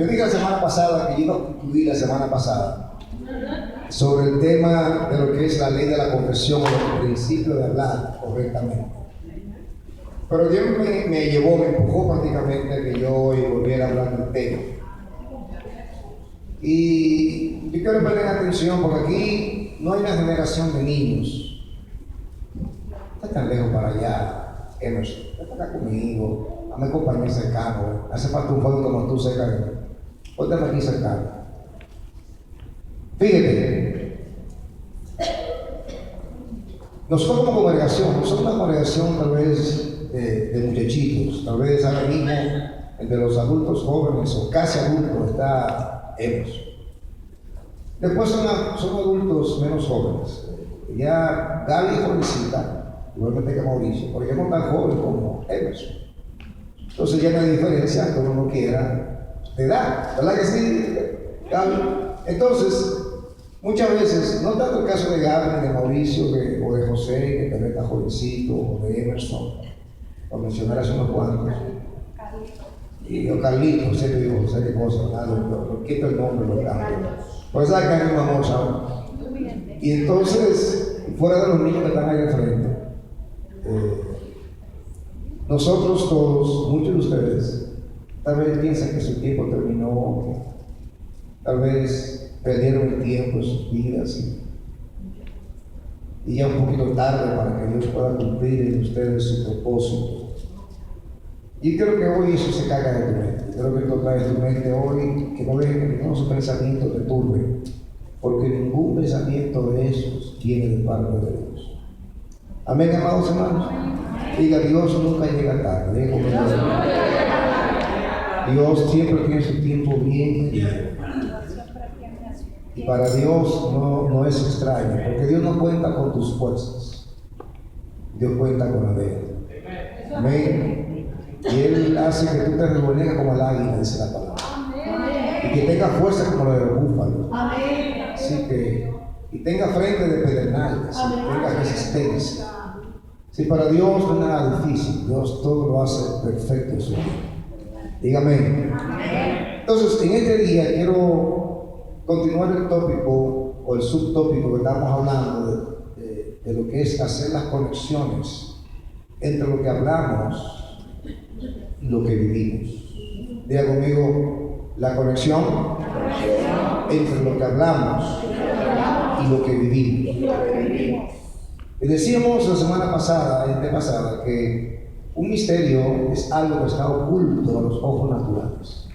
Yo dije la semana pasada que yo iba a concluir la semana pasada sobre el tema de lo que es la ley de la confesión o el principio de hablar correctamente. Pero Dios me llevó, me empujó prácticamente a que yo hoy volviera a hablar del tema. Y yo quiero que presten atención porque aquí no hay una generación de niños. Está tan lejos para allá, Emerson. Está acá conmigo, dame compañía cercano. Hace falta un joven como tú cerca de mí. Póntame aquí cercano. Fíjate, nosotros como congregación, no somos una congregación tal vez de muchachitos, tal vez ahora mismo entre los adultos jóvenes o casi adultos está Emerson. Después son adultos menos jóvenes. Ya Gaby es jovencita, igualmente que Mauricio, pero ya no tan joven como Emerson. Entonces ya no hay diferencia que uno no quiera de edad, ¿verdad que sí, Gaby? Entonces, muchas veces, no tanto el caso de Gaby, de Mauricio o de José, que también está jovencito, o de Emerson, por mencionar hace unos cuantos. Y yo Carlito, sé que digo José, qué cosa, lo quito el nombre, lo cambio. Pues sabes que hay un amor, ¿sabes? Y entonces, fuera de los niños que están ahí al frente, nosotros todos, muchos de ustedes, tal vez piensan que su tiempo terminó, tal vez perdieron el tiempo en sus vidas y ya un poquito tarde para que Dios pueda cumplir en ustedes su propósito. Y creo que hoy eso se caiga de tu mente. Creo que esto trae de tu mente hoy, que no dejen que ninguno de sus pensamientos te turben, porque ningún pensamiento de esos viene de parte de Dios. Amén, amados hermanos. Diga, Dios nunca llega tarde. Dios siempre tiene su tiempo bien medido. Y para Dios no es extraño, porque Dios no cuenta con tus fuerzas. Dios cuenta con la de Él. Amén. Y Él hace que tú te revuelvas como el águila, dice la palabra. Y que tenga fuerza como la del búfalo. Así que, y tenga frente de pedernales, tenga resistencia. Si para Dios no es nada difícil, Dios todo lo hace perfecto en su vida. Dígame. Entonces, en este día quiero continuar el tópico o el subtópico que estamos hablando de lo que es hacer las conexiones entre lo que hablamos y lo que vivimos. Diga conmigo, la conexión entre lo que hablamos y lo que vivimos. Y decíamos la semana pasada, que un misterio es algo que está oculto a los ojos naturales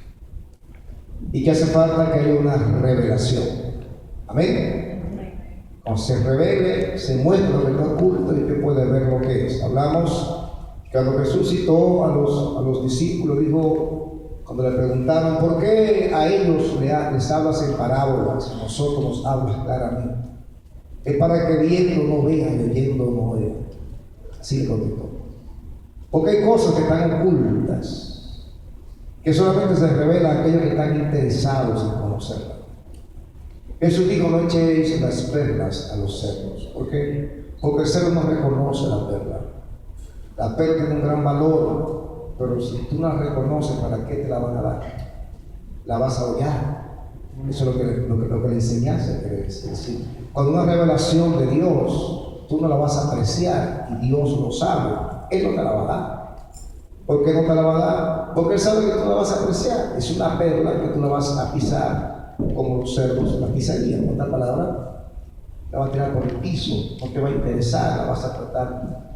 y que hace falta que haya una revelación. Amén. Cuando se revele, se muestra lo que está oculto y usted puede ver lo que es. Hablamos cuando Jesús citó a los discípulos, dijo, cuando le preguntaron por qué a ellos les hablas en parábolas, a nosotros nos hablas claramente. Es para que viendo no vean, leyendo no oigan. Así le contestó. Porque hay cosas que están ocultas, que solamente se revelan a aquellos que están interesados en conocerlas. Jesús dijo, no echéis las perlas a los cerdos. ¿Por qué? Porque el cerdo no reconoce la perla. La perla tiene un gran valor, pero si tú no la reconoces, ¿para qué te la van a dar? La vas a odiar. Eso es lo que le enseñaste, que decir. Cuando una revelación de Dios, tú no la vas a apreciar y Dios lo sabe, Él no te la va a dar. ¿Por qué no te la va a dar? Porque Él sabe que tú la vas a apreciar. Es una perla que tú la vas a pisar como los cerdos la pisarían. Con otra palabra, la vas a tirar por el piso, no te va a interesar, la vas a tratar.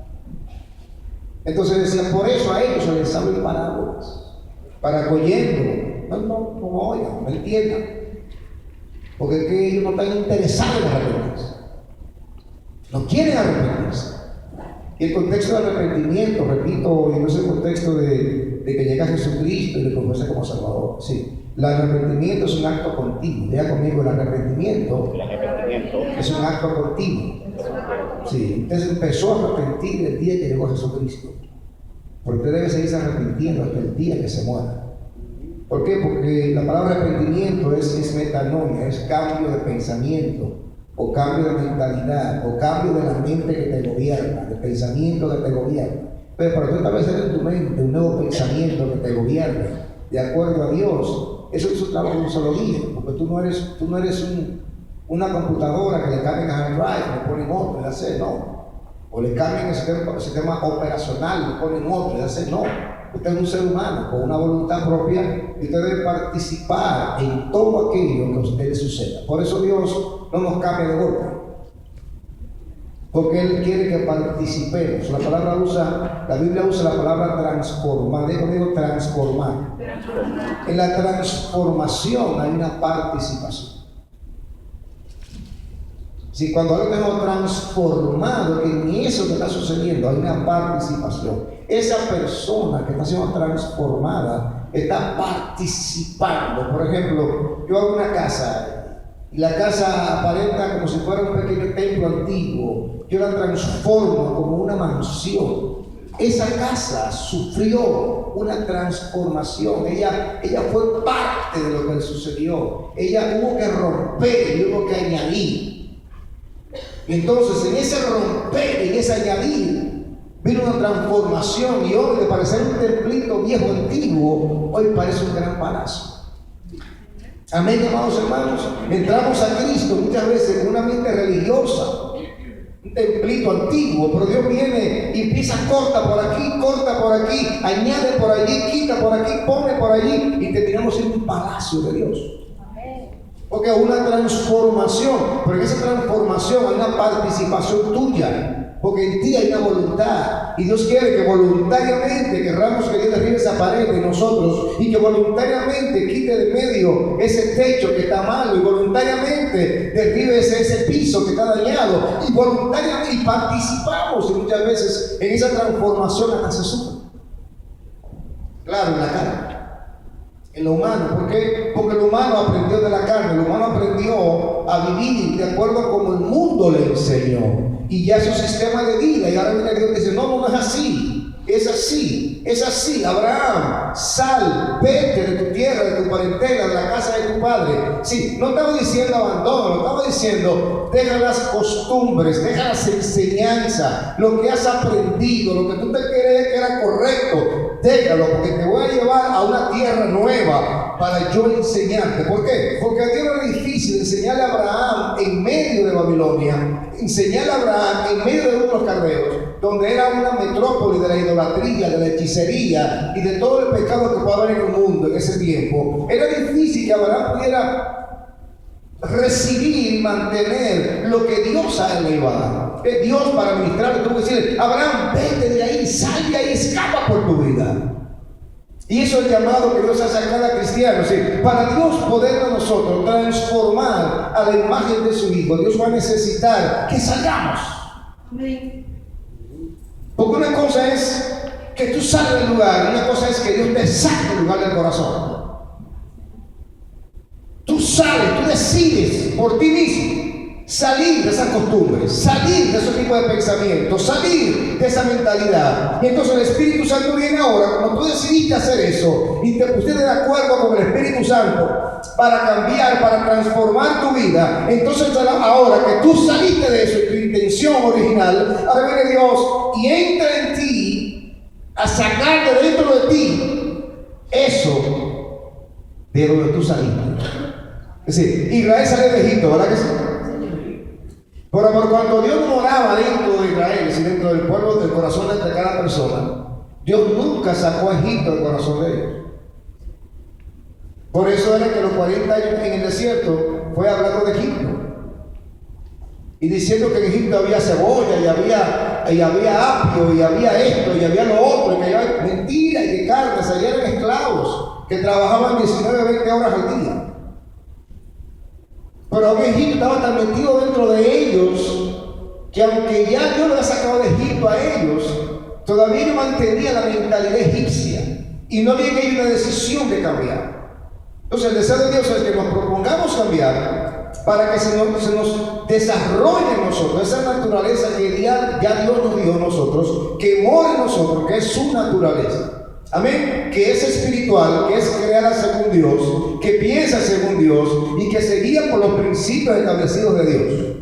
Entonces decían, por eso a ellos se les hablan parábolas, para que oyendo, no oigan, no entiendan, porque es que ellos no están interesados en arrepentirse, no quieren arrepentirse. Y el contexto del arrepentimiento, repito, y no es el contexto de que llega Jesucristo y le confiesa como Salvador. Sí, el arrepentimiento es un acto continuo. Diga conmigo, el arrepentimiento es un acto continuo. Sí, usted se empezó a arrepentir el día que llegó Jesucristo. Porque usted debe seguirse arrepintiendo hasta el día que se muera. ¿Por qué? Porque la palabra arrepentimiento es metanoia, es cambio de pensamiento, o cambio de mentalidad, o cambio de la mente que te gobierna, de pensamiento que te gobierna. Pero para tú establecer en tu mente un nuevo pensamiento que te gobierne, de acuerdo a Dios. Eso es su trabajo de un solo día, porque tú no eres una computadora que le cambian a hard drive, le ponen otro, le hacen, no. O le cambian el sistema operacional, le ponen otro, le hacen, no. Usted es un ser humano con una voluntad propia y usted debe participar en todo aquello que a usted le suceda. Por eso Dios no nos cambia de golpe, porque Él quiere que participemos. La Biblia usa la palabra transformar. Digo transformar. En la transformación hay una participación. Si cuando algo tenemos transformado, que en eso que está sucediendo hay una participación. Esa persona que está siendo transformada está participando. Por ejemplo, yo hago una casa y la casa aparenta como si fuera un pequeño templo antiguo. Yo la transformo como una mansión. Esa casa sufrió una transformación. Ella fue parte de lo que le sucedió. Ella hubo que romper y hubo que añadir. Y entonces en ese romper, en ese añadir, vino una transformación, y hoy de parecer un templito viejo antiguo, hoy parece un gran palacio. Amén, amados hermanos. Entramos a Cristo muchas veces con una mente religiosa, un templito antiguo, pero Dios viene y empieza, corta por aquí, añade por allí, quita por aquí, pone por allí, y terminamos en un palacio de Dios. Porque es una transformación, pero en esa transformación hay una participación tuya, porque en ti hay una voluntad, y Dios quiere que voluntariamente querramos que Dios derribe esa pared de nosotros, y que voluntariamente quite de medio ese techo que está malo, y voluntariamente derribe ese piso que está dañado, y voluntariamente y participamos, y muchas veces en esa transformación hasta se sufre. Claro, en la carne. En lo humano, ¿por qué? Porque el humano aprendió de la carne, el humano aprendió a vivir de acuerdo a como el mundo le enseñó, y ya su sistema de vida, y ahora viene Dios y dice, no es así, es así, Abraham, sal, vete de tu tierra, de tu parentela, de la casa de tu padre. Sí, no estaba diciendo abandono, estaba diciendo, deja las costumbres, deja las enseñanzas, lo que has aprendido, lo que tú te crees que era correcto, déjalo, porque te voy a llevar a una tierra nueva para yo enseñarte. ¿Por qué? Porque a Dios era difícil enseñarle a Abraham en medio de Babilonia, enseñarle a Abraham en medio de unos caldeos, donde era una metrópoli de la idolatría, de la hechicería y de todo el pecado que puede haber en el mundo en ese tiempo. Era difícil que Abraham pudiera recibir y mantener lo que Dios a él le iba a dar. Dios, para ministrarle, tuvo que decirle, Abraham, vete de ahí, sal de ahí, escapa por tu vida. Y eso es el llamado que Dios hace a cada cristiano. ¿Sí? Para Dios poder a nosotros transformar a la imagen de su Hijo, Dios va a necesitar que salgamos. Porque una cosa es que tú sales del lugar, una cosa es que Dios te saque del lugar del corazón. Tú sales, tú decides por ti mismo salir de esas costumbres, salir de ese tipo de pensamientos, salir de esa mentalidad. Y entonces el Espíritu Santo viene ahora, como tú decidiste hacer eso y te pusiste de acuerdo con el Espíritu Santo para cambiar, para transformar tu vida, entonces ahora que tú saliste de eso y tu intención original, ahora viene Dios y entra en ti a sacar de dentro de ti eso de donde tú saliste. Es decir, Israel salió de Egipto, ¿verdad que sí? Pero por cuanto Dios moraba dentro de Israel, es decir, dentro del pueblo, del corazón de cada persona, Dios nunca sacó a Egipto del corazón de ellos. Por eso era que los 40 años en el desierto fue hablando de Egipto y diciendo que en Egipto había cebolla y había apio y había esto y había lo otro, y que había mentira y que carnes, allá eran esclavos que trabajaban 19 o 20 horas al día. Pero Egipto estaba tan metido dentro de ellos que aunque ya Dios lo había sacado de Egipto a ellos, todavía no mantenía la mentalidad egipcia y no había en ellos una decisión de cambiar. Entonces el deseo de Dios es que nos propongamos cambiar para que se nos desarrolle en nosotros esa naturaleza que ya Dios nos dio a nosotros, que mora en nosotros, que es su naturaleza. Amén, que es espiritual, que es creada según Dios, que piensa según Dios y que se guía por los principios establecidos de Dios.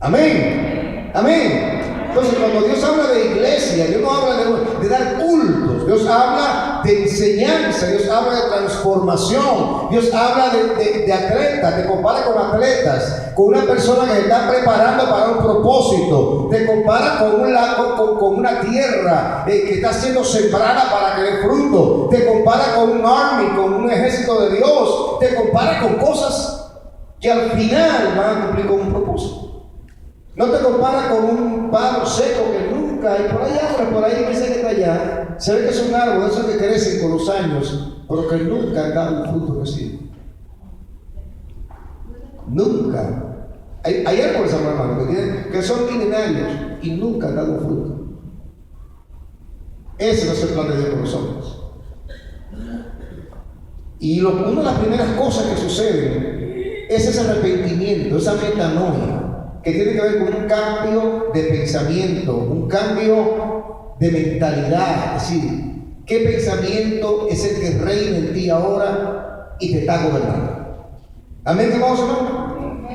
Amén, amén. Entonces cuando Dios habla de iglesia, Dios no habla de dar cultos, Dios habla de enseñanza, Dios habla de transformación, Dios habla de atletas, te compara con atletas, con una persona que se está preparando para un propósito, te compara con una tierra que está siendo sembrada para que dé fruto, te compara con un army, con un ejército de Dios, te compara con cosas que al final van a cumplir con un propósito. No te compara con un palo seco que nunca hay por allá, por ahí que sé que está allá. Se ve que es un árbol de esos que crecen con los años, pero que nunca han dado un fruto que sirve. Nunca. Hay árboles, hermano, que son milenarios y nunca han dado un fruto. Ese no es el plan de Dios con los hombres. Y una de las primeras cosas que suceden es ese arrepentimiento, esa metanoia, que tiene que ver con un cambio de pensamiento, un cambio de mentalidad. Es decir, ¿qué pensamiento es el que reina en ti ahora y te está gobernando? ¿Amén, hermanos?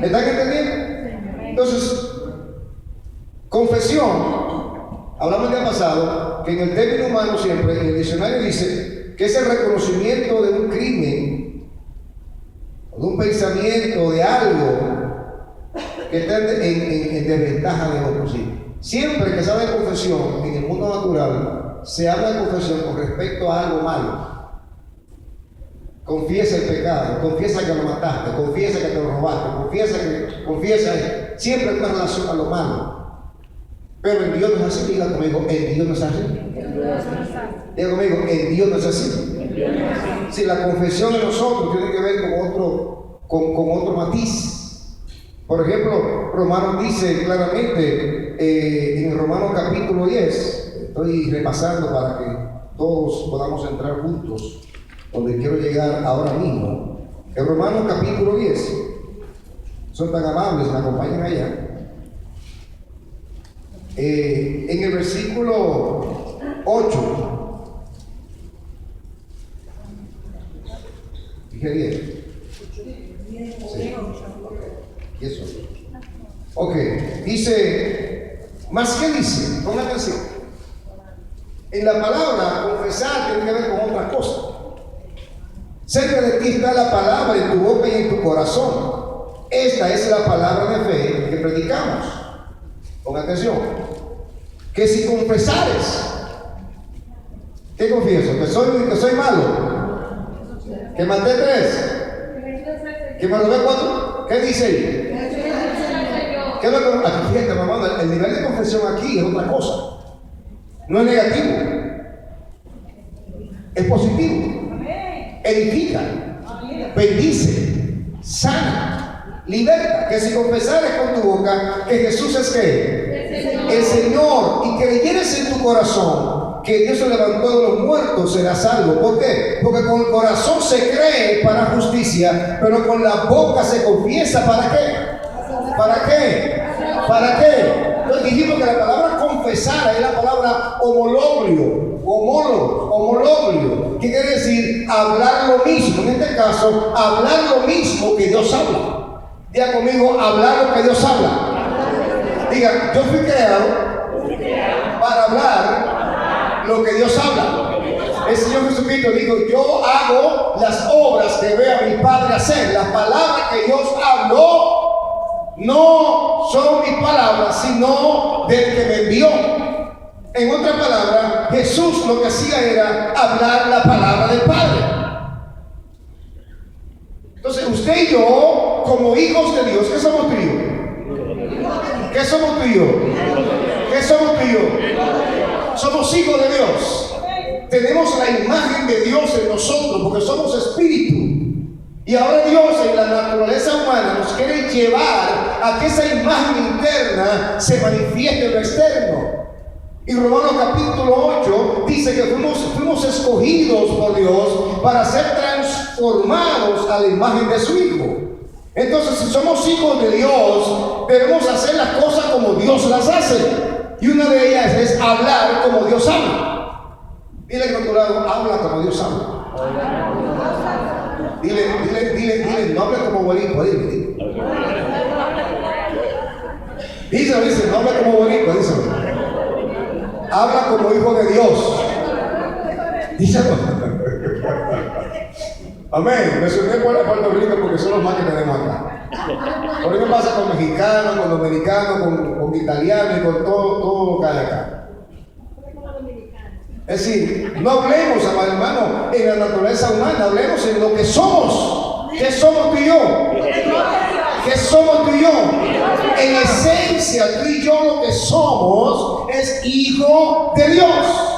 ¿Me están entendiendo? Entonces, confesión, hablamos el día pasado, que en el término humano siempre, en el diccionario dice que es el reconocimiento de un crimen, o de un pensamiento, de algo que está en desventaja de otros. Sí. Siempre que se habla de confesión en el mundo natural, se habla de confesión con respecto a algo malo. Confiesa el pecado, confiesa que lo mataste, confiesa que te lo robaste, confiesa siempre en una relación a lo malo. Pero en Dios no es así. Diga conmigo, en Dios no es así. Diga conmigo, en Dios no es así. Si la confesión de nosotros tiene que ver con otro matiz. Por ejemplo, Romanos dice claramente en Romanos capítulo 10, estoy repasando para que todos podamos entrar juntos donde quiero llegar ahora mismo. En Romanos capítulo 10, son tan amables, me acompañan allá. En el versículo 8, dije 10. Sí. ¿Y eso? Ok, dice, ¿más qué dice? Ponga atención. En la palabra confesar tiene que ver con otra cosa. Cerca de ti está la palabra en tu boca y en tu corazón. Esta es la palabra de fe que predicamos. Ponga atención. Que si confesares, ¿qué confieso? Que soy malo, que maté 3, que me robé 4. ¿Qué dice ahí? ¿Qué es lo que, aquí, fíjate, mamá, el nivel de confesión aquí es otra cosa. No es negativo, es positivo. Edifica, bendice, sana, liberta. Que si confesares con tu boca que Jesús es ¿qué? El Señor, y creyeres en tu corazón que Dios se levantó de los muertos, serás salvo. ¿Por qué? Porque con el corazón se cree para justicia, pero con la boca se confiesa. ¿Para qué? ¿Para qué? ¿Para qué? Entonces dijimos que la palabra confesar es la palabra homologio. ¿Qué quiere decir? Hablar lo mismo. En este caso, hablar lo mismo que Dios habla. Diga conmigo, hablar lo que Dios habla. Diga, yo fui creado para hablar lo que Dios habla. El Señor Jesucristo dijo, yo hago las obras que veo a mi Padre hacer. Las palabras que Dios habló no son mis palabras, sino del que me envió. En otra palabra, Jesús lo que hacía era hablar la palabra del Padre. Entonces usted y yo, como hijos de Dios, ¿qué somos tú y yo? ¿Qué somos tú y yo? ¿Qué somos tú y yo? Somos hijos de Dios. Tenemos la imagen de Dios en nosotros porque somos espíritu. Y ahora Dios en la naturaleza humana nos quiere llevar a que esa imagen interna se manifieste en lo externo. Y Romanos capítulo 8 dice que fuimos escogidos por Dios para ser transformados a la imagen de su Hijo. Entonces, si somos hijos de Dios, debemos hacer las cosas como Dios las hace. Y una de ellas es hablar como Dios habla. Dile que a tu lado, habla como Dios habla. Dile, no hable como boricua, dile. Dice, no hable como boricua, dice. Habla como hijo de Dios. Amén. Me subí por Puerto Rico porque son los más que tenemos acá. Por eso pasa con mexicanos, con dominicanos, con italianos y con todo lo que hay acá. Es decir, no hablemos, amado hermano, en la naturaleza humana, hablemos en lo que somos. ¿Qué somos tú y yo? ¿Qué somos tú y yo? En esencia, tú y yo lo que somos es hijo de Dios.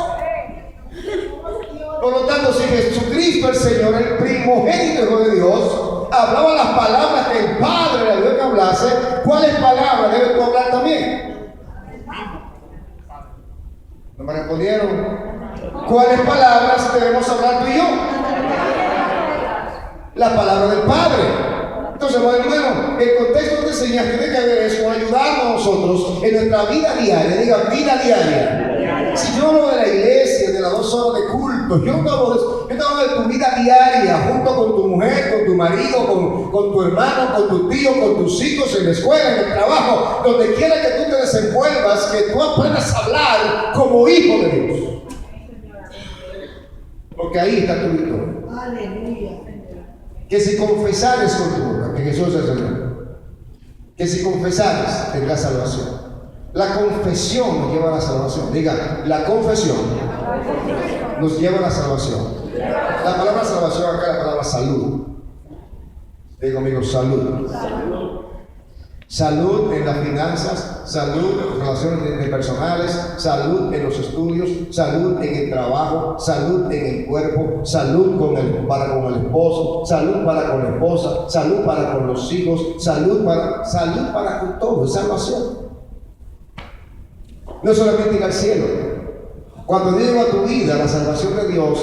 Por lo tanto, si Jesucristo, el Señor, el primogénito hijo de Dios, hablaba las palabras que el Padre le dio que hablase, ¿cuáles palabras debes tú hablar también? ¿No me respondieron? ¿Cuáles palabras debemos hablar tú y yo? La palabra del Padre. Entonces, bueno, hermano, el contexto de enseñar tiene que ver eso, ayudarnos a nosotros en nuestra vida diaria. Diga, vida diaria. Si yo hablo de la iglesia, de las 2 horas de culto, yo te hablo de tu vida diaria, junto con tu mujer, con tu marido, con tu hermano, con tu tío, con tus hijos, en la escuela, en el trabajo, donde quiera que tú te desenvuelvas, que tú aprendas a hablar como hijo de Dios. Porque ahí está tu victoria. Aleluya. Que si confesares con tu boca que Jesús es el Señor, que si confesares tendrás salvación. La confesión nos lleva a la salvación. Diga, la confesión nos lleva a la salvación. La palabra salvación acá es la palabra salud. Diga conmigo, salud. Salud en las finanzas, salud en las relaciones interpersonales, salud en los estudios, salud en el trabajo, salud en el cuerpo, salud para con el esposo, salud para con la esposa, salud para con los hijos, salud para con todo, es salvación. No solamente ir al cielo. Cuando llegó a tu vida, la salvación de Dios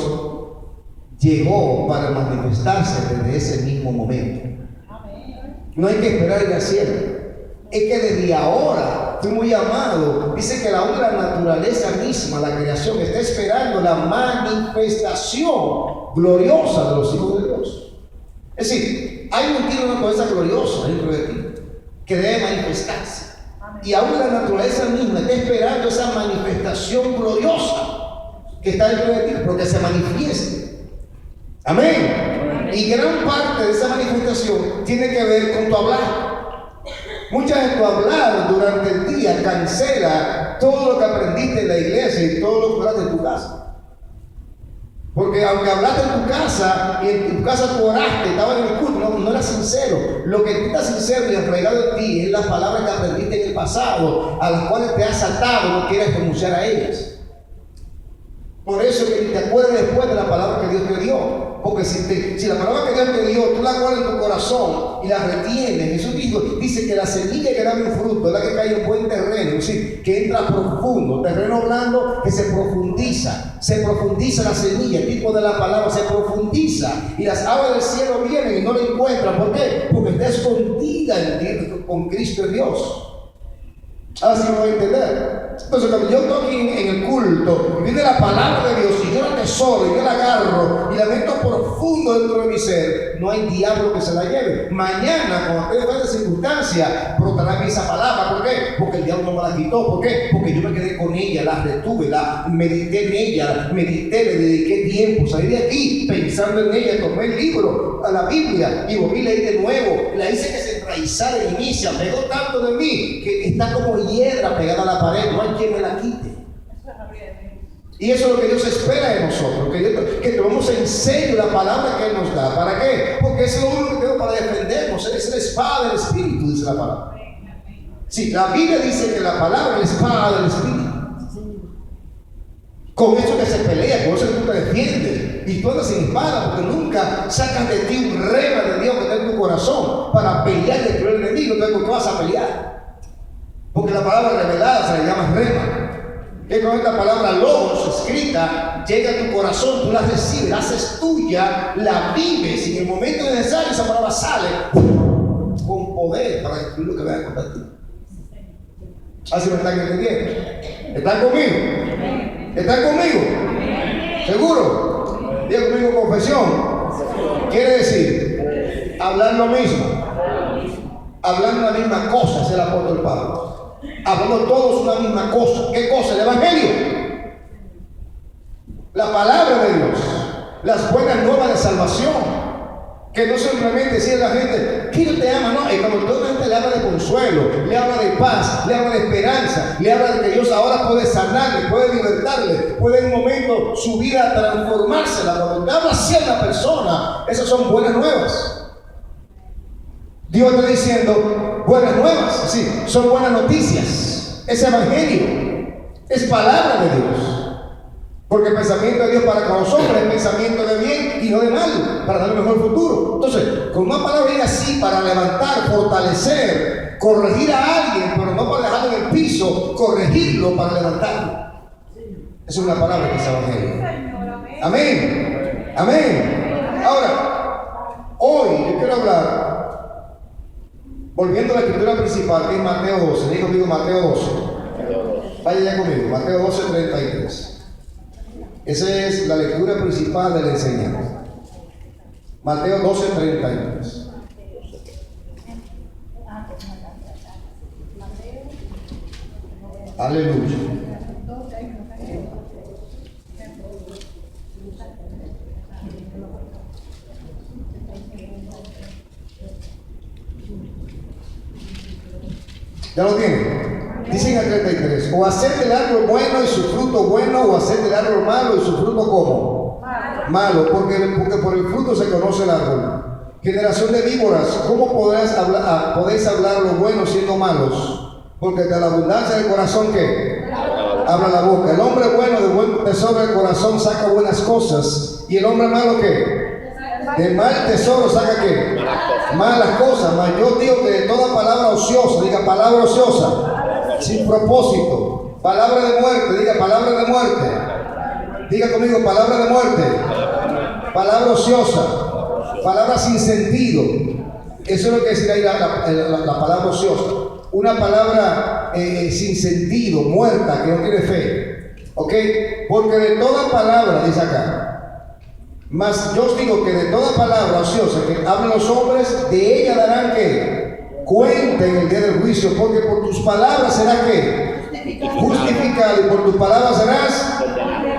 llegó para manifestarse desde ese mismo momento. No hay que esperar ir al cielo. Es que desde ahora fuimos llamados. Dice que la naturaleza misma, la creación, está esperando la manifestación gloriosa de los hijos de Dios. Es decir, hay una naturaleza gloriosa dentro de ti que debe manifestarse. Y aún la naturaleza misma está esperando esa manifestación gloriosa que está dentro de ti, porque se manifieste. Amén. Y gran parte de esa manifestación tiene que ver con tu hablar. Muchas de tu hablar durante el día cancela todo lo que aprendiste en la iglesia y todo lo que hablaste en tu casa. Porque aunque hablaste en tu casa y en tu casa tú oraste, estabas en el culto, no eras sincero. Lo que está sincero y arraigado en ti es las palabras que aprendiste en el pasado, a las cuales te has saltado, no quieres pronunciar a ellas. Por eso que te acuerdas después de la palabra que Dios te dio. Porque si la palabra que Dios te dio, tú la guardas en tu corazón y la retienes. Jesús dice que la semilla que da un fruto es la que cae en buen terreno, es decir, que entra profundo, terreno blando que se profundiza la semilla, el tipo de la palabra se profundiza y las aguas del cielo vienen y no la encuentran. ¿Por qué? Porque está escondida con Cristo en Dios. Ahora sí me voy a entender. Entonces, cuando yo estoy aquí en el culto y viene la palabra de Dios y yo la atesoro y yo la agarro y la meto profundo dentro de mi ser, no hay diablo que se la lleve. Mañana, cuando esté en esta circunstancia, brotará en mí esa palabra. ¿Por qué? Porque el diablo no me la quitó. ¿Por qué? Porque yo me quedé con ella, la retuve, medité en ella, le dediqué tiempo, salí de aquí pensando en ella, tomé el libro, a la Biblia y volví a leer de nuevo, la hice que se enraizara en mí, se apegó tanto de mí que está como hiedra pegada a la pared, no hay quien me la quite. Y eso es lo que Dios espera de nosotros, que tomemos en serio la palabra que Él nos da. ¿Para qué? Porque es lo único que tengo para defendernos, es la espada del Espíritu, dice la palabra. Sí, la Biblia dice que la palabra es la espada del Espíritu. Con eso que se pelea, con eso que tú te defiendes. Y tú andas sin espada, porque nunca sacas de ti un rema de Dios que está en tu corazón para pelear y destruir al enemigo. Entonces, ¿con qué vas a pelear? Porque la palabra revelada se le llama rema. Que con esta palabra logos escrita llega a tu corazón, tú la recibes, la haces tuya, la vives y en el momento necesario esa palabra sale con poder para destruir lo que vaya contra ti. Así me están entendiendo. ¿Están conmigo? ¿Están conmigo? ¿Seguro? Diga conmigo confesión. Quiere decir hablar lo mismo, hablar la misma cosa, es el apóstol Pablo. Hablamos todos una misma cosa. ¿Qué cosa? El Evangelio. la palabra de Dios, las buenas nuevas de salvación. Que no simplemente decir a la gente, que Dios te ama, no, y cuando toda la gente le habla de consuelo, le habla de paz, le habla de esperanza, le habla de que Dios ahora puede sanarle, puede libertarle, puede en un momento su vida transformársela. Cuando te habla así a la persona, esas son buenas nuevas. Dios está diciendo buenas nuevas, sí, son buenas noticias, es evangelio, es palabra de Dios. Porque el pensamiento de Dios para con los hombres es pensamiento de bien y no de mal, para darle un mejor futuro. Entonces, con una palabra viene así para levantar, fortalecer, corregir a alguien, pero no para dejarlo en el piso, corregirlo para levantarlo. Esa es una palabra que es evangelio. Amén. Amén. Ahora, hoy yo quiero hablar, volviendo a la escritura principal, que es Mateo 12. Diga conmigo Mateo 12. Vaya ya conmigo, Mateo 12, 33. Esa es la lectura principal de la enseñanza. Mateo 12, 33. Aleluya. ¿Ya lo tienen? Dicen el 33, o hacer del árbol bueno y su fruto bueno, o hacer del árbol malo y su fruto ¿cómo? Malo, porque por el fruto se conoce el árbol. Generación de víboras, ¿cómo podéis hablar lo bueno siendo malos? Porque de la abundancia del corazón, ¿qué? Habla la boca. El hombre bueno de buen tesoro del corazón saca buenas cosas, y el hombre malo, ¿qué? De mal tesoro saca, ¿qué? Malas cosas. Mas yo digo que de toda palabra ociosa, diga palabra ociosa, sin propósito, palabra de muerte, diga palabra de muerte, diga conmigo palabra de muerte, palabra ociosa, palabra sin sentido. Eso es lo que dice ahí la palabra ociosa, una palabra sin sentido, muerta, que no tiene fe, ¿ok? Porque de toda palabra, dice acá, mas yo os digo que de toda palabra ociosa que hablen los hombres, de ella darán que cuenta en el día del juicio, porque por tus palabras serás ¿qué? Justificado, y por tus palabras serás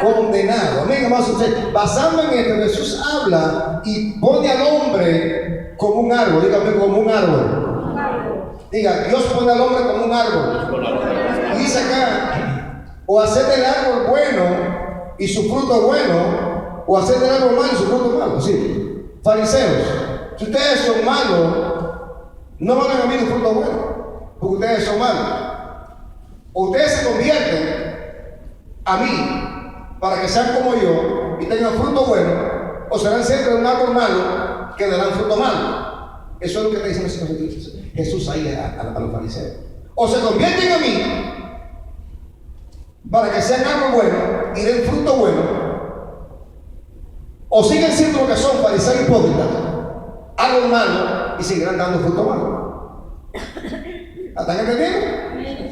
condenado. Amén, hermanos. Basando en esto, Jesús habla y pone al hombre como un árbol. Dígame, como un árbol. Diga, Dios pone al hombre como un árbol. Y dice acá, o hacer del árbol bueno y su fruto bueno, o hacer del árbol malo y su fruto malo. Sí. Fariseos, si ustedes son malos, no van a venir fruto bueno, porque ustedes son malos. O ustedes se convierten a mí para que sean como yo y tengan fruto bueno, o serán siempre un árbol malo que darán fruto malo. Eso es lo que está diciendo Jesús ahí a los fariseos. O se convierten a mí para que sean árbol bueno y den fruto bueno, o siguen siendo lo que son, fariseos hipócritas, árbol malo, y seguirán dando fruto malo. ¿Están entendiendo?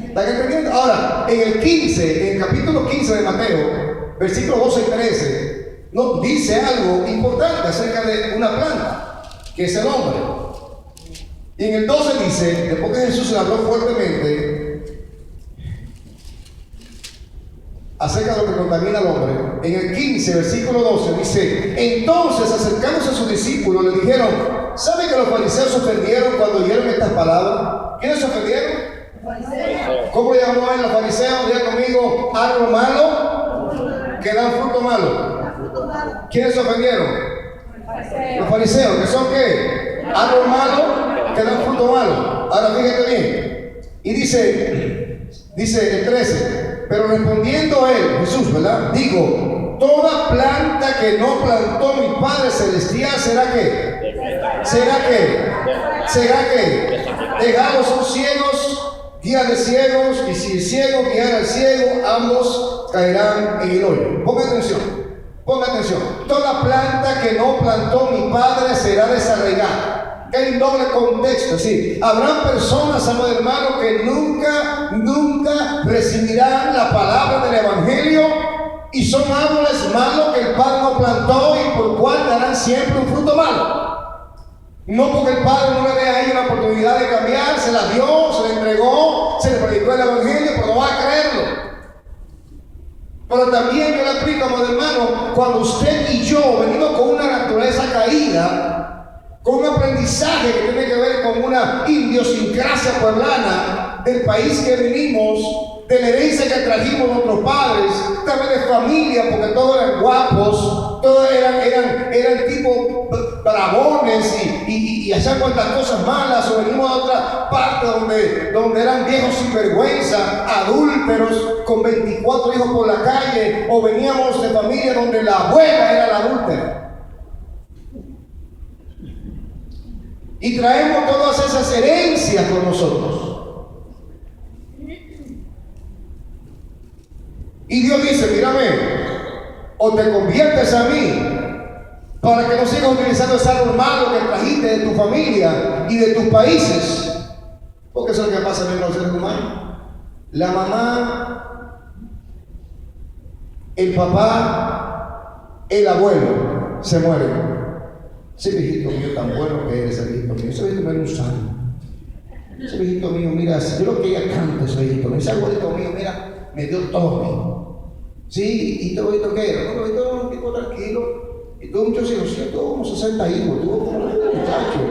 ¿Están entendiendo? Ahora, en el capítulo 15 de Mateo, versículos 12 y 13, nos dice algo importante acerca de una planta, que es el hombre. Y en el 12 dice, después que Jesús le habló fuertemente acerca de lo que contamina al hombre, en el 15, versículo 12, dice, entonces acercándose a sus discípulos, le dijeron, ¿sabe que los fariseos se ofendieron cuando oyeron estas palabras? ¿Quiénes se ofendieron? ¿Cómo llamó a él los fariseos? Diga conmigo, árbol malo que dan fruto malo. ¿Quiénes se ofendieron? Los fariseos, ¿que son qué? Árbol malo que dan fruto malo. Ahora fíjate bien. Y dice el 13, pero respondiendo él, Jesús, ¿verdad? Dijo, toda planta que no plantó mi Padre Celestial será ¿qué? ¿Será qué? Dejados son ciegos, guía de ciegos, y si el ciego guiara al ciego, ambos caerán en el hoyo. Ponga atención. Toda planta que no plantó mi Padre será desarraigada. Hay un doble contexto, sí. Habrán personas, amados hermanos, que nunca recibirán la palabra del Evangelio y son árboles malos que el Padre no plantó y por cual darán siempre un fruto malo. No porque el Padre no le dé a ellos la oportunidad de cambiar, se la dio, se la entregó, se le predicó el Evangelio, pero no va a creerlo. Pero también yo le explico, amado hermano, cuando usted y yo venimos con una naturaleza caída, con un aprendizaje que tiene que ver con una idiosincrasia pueblana del país que venimos, de la herencia que trajimos nuestros padres, también de familia, porque todos eran guapos, todos eran tipo bravones y hacían cuantas cosas malas, o venimos de otra parte donde eran viejos sin vergüenza, adúlteros, con 24 hijos por la calle, o veníamos de familia donde la abuela era la adúltera. Y traemos todas esas herencias con nosotros. Y Dios dice, mírame, o te conviertes a mí para que no sigas utilizando ese árbol malo que trajiste de tu familia y de tus países. Porque eso es lo que pasa en los seres humanos. La mamá, el papá, el abuelo se mueren. Ese viejito mío tan bueno que eres, ese viejito mío. Ese viejito mío era un santo. Ese viejito mío, mira, yo lo que ella canta, ese viejito mío. Ese abuelito mío, mira, me dio todo. Sí, y todo esto que era, no, esto era un tipo tranquilo, y tuvo muchos hijos, sí, tuvo como 60 hijos, tuvo como muchachos.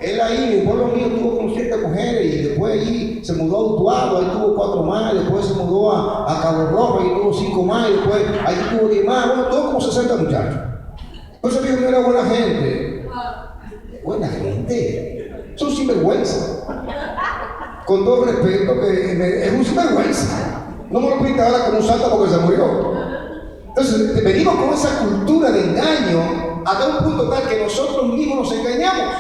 Él ahí, el pueblo mío, tuvo como 7 mujeres, y después allí se mudó a Utuado, ahí tuvo 4 más, después se mudó a Cabo Rojo, ahí tuvo 5 más, y después ahí tuvo 10 más, bueno, tuvo como 60 muchachos. Por eso dijo que era buena gente. Buena gente. Son sinvergüenza. Con todo respeto, que es un sinvergüenza. No me lo pinta ahora como un santo porque se murió. Entonces, venimos con esa cultura de engaño hasta un punto tal que nosotros mismos nos engañamos.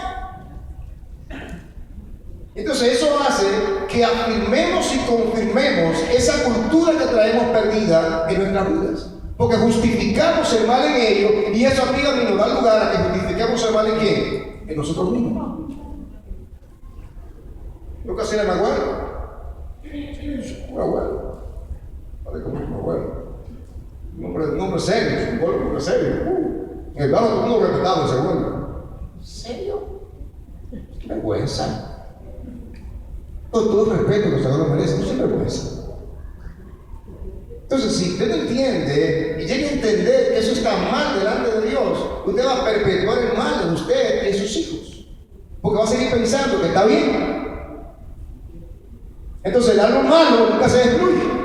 Entonces, eso hace que afirmemos y confirmemos esa cultura que traemos perdida en nuestras vidas. Porque justificamos el mal en ellos, y eso aquí a mí nos da lugar a que justifiquemos el mal en quién? En nosotros mismos. Yo casi era mi abuelo. Un abuelo. Como un abuelo. Un hombre serio, un hombre serio. En el barrio todo el mundo respetaba a ese abuelo. ¿En serio? ¡Qué vergüenza! Con todo el respeto que los abuelos merecen, no es vergüenza. Entonces, si usted entiende y llega a entender que eso está mal delante de Dios, usted va a perpetuar el mal de usted y de sus hijos. Porque va a seguir pensando que está bien. Entonces, el árbol malo nunca se destruye.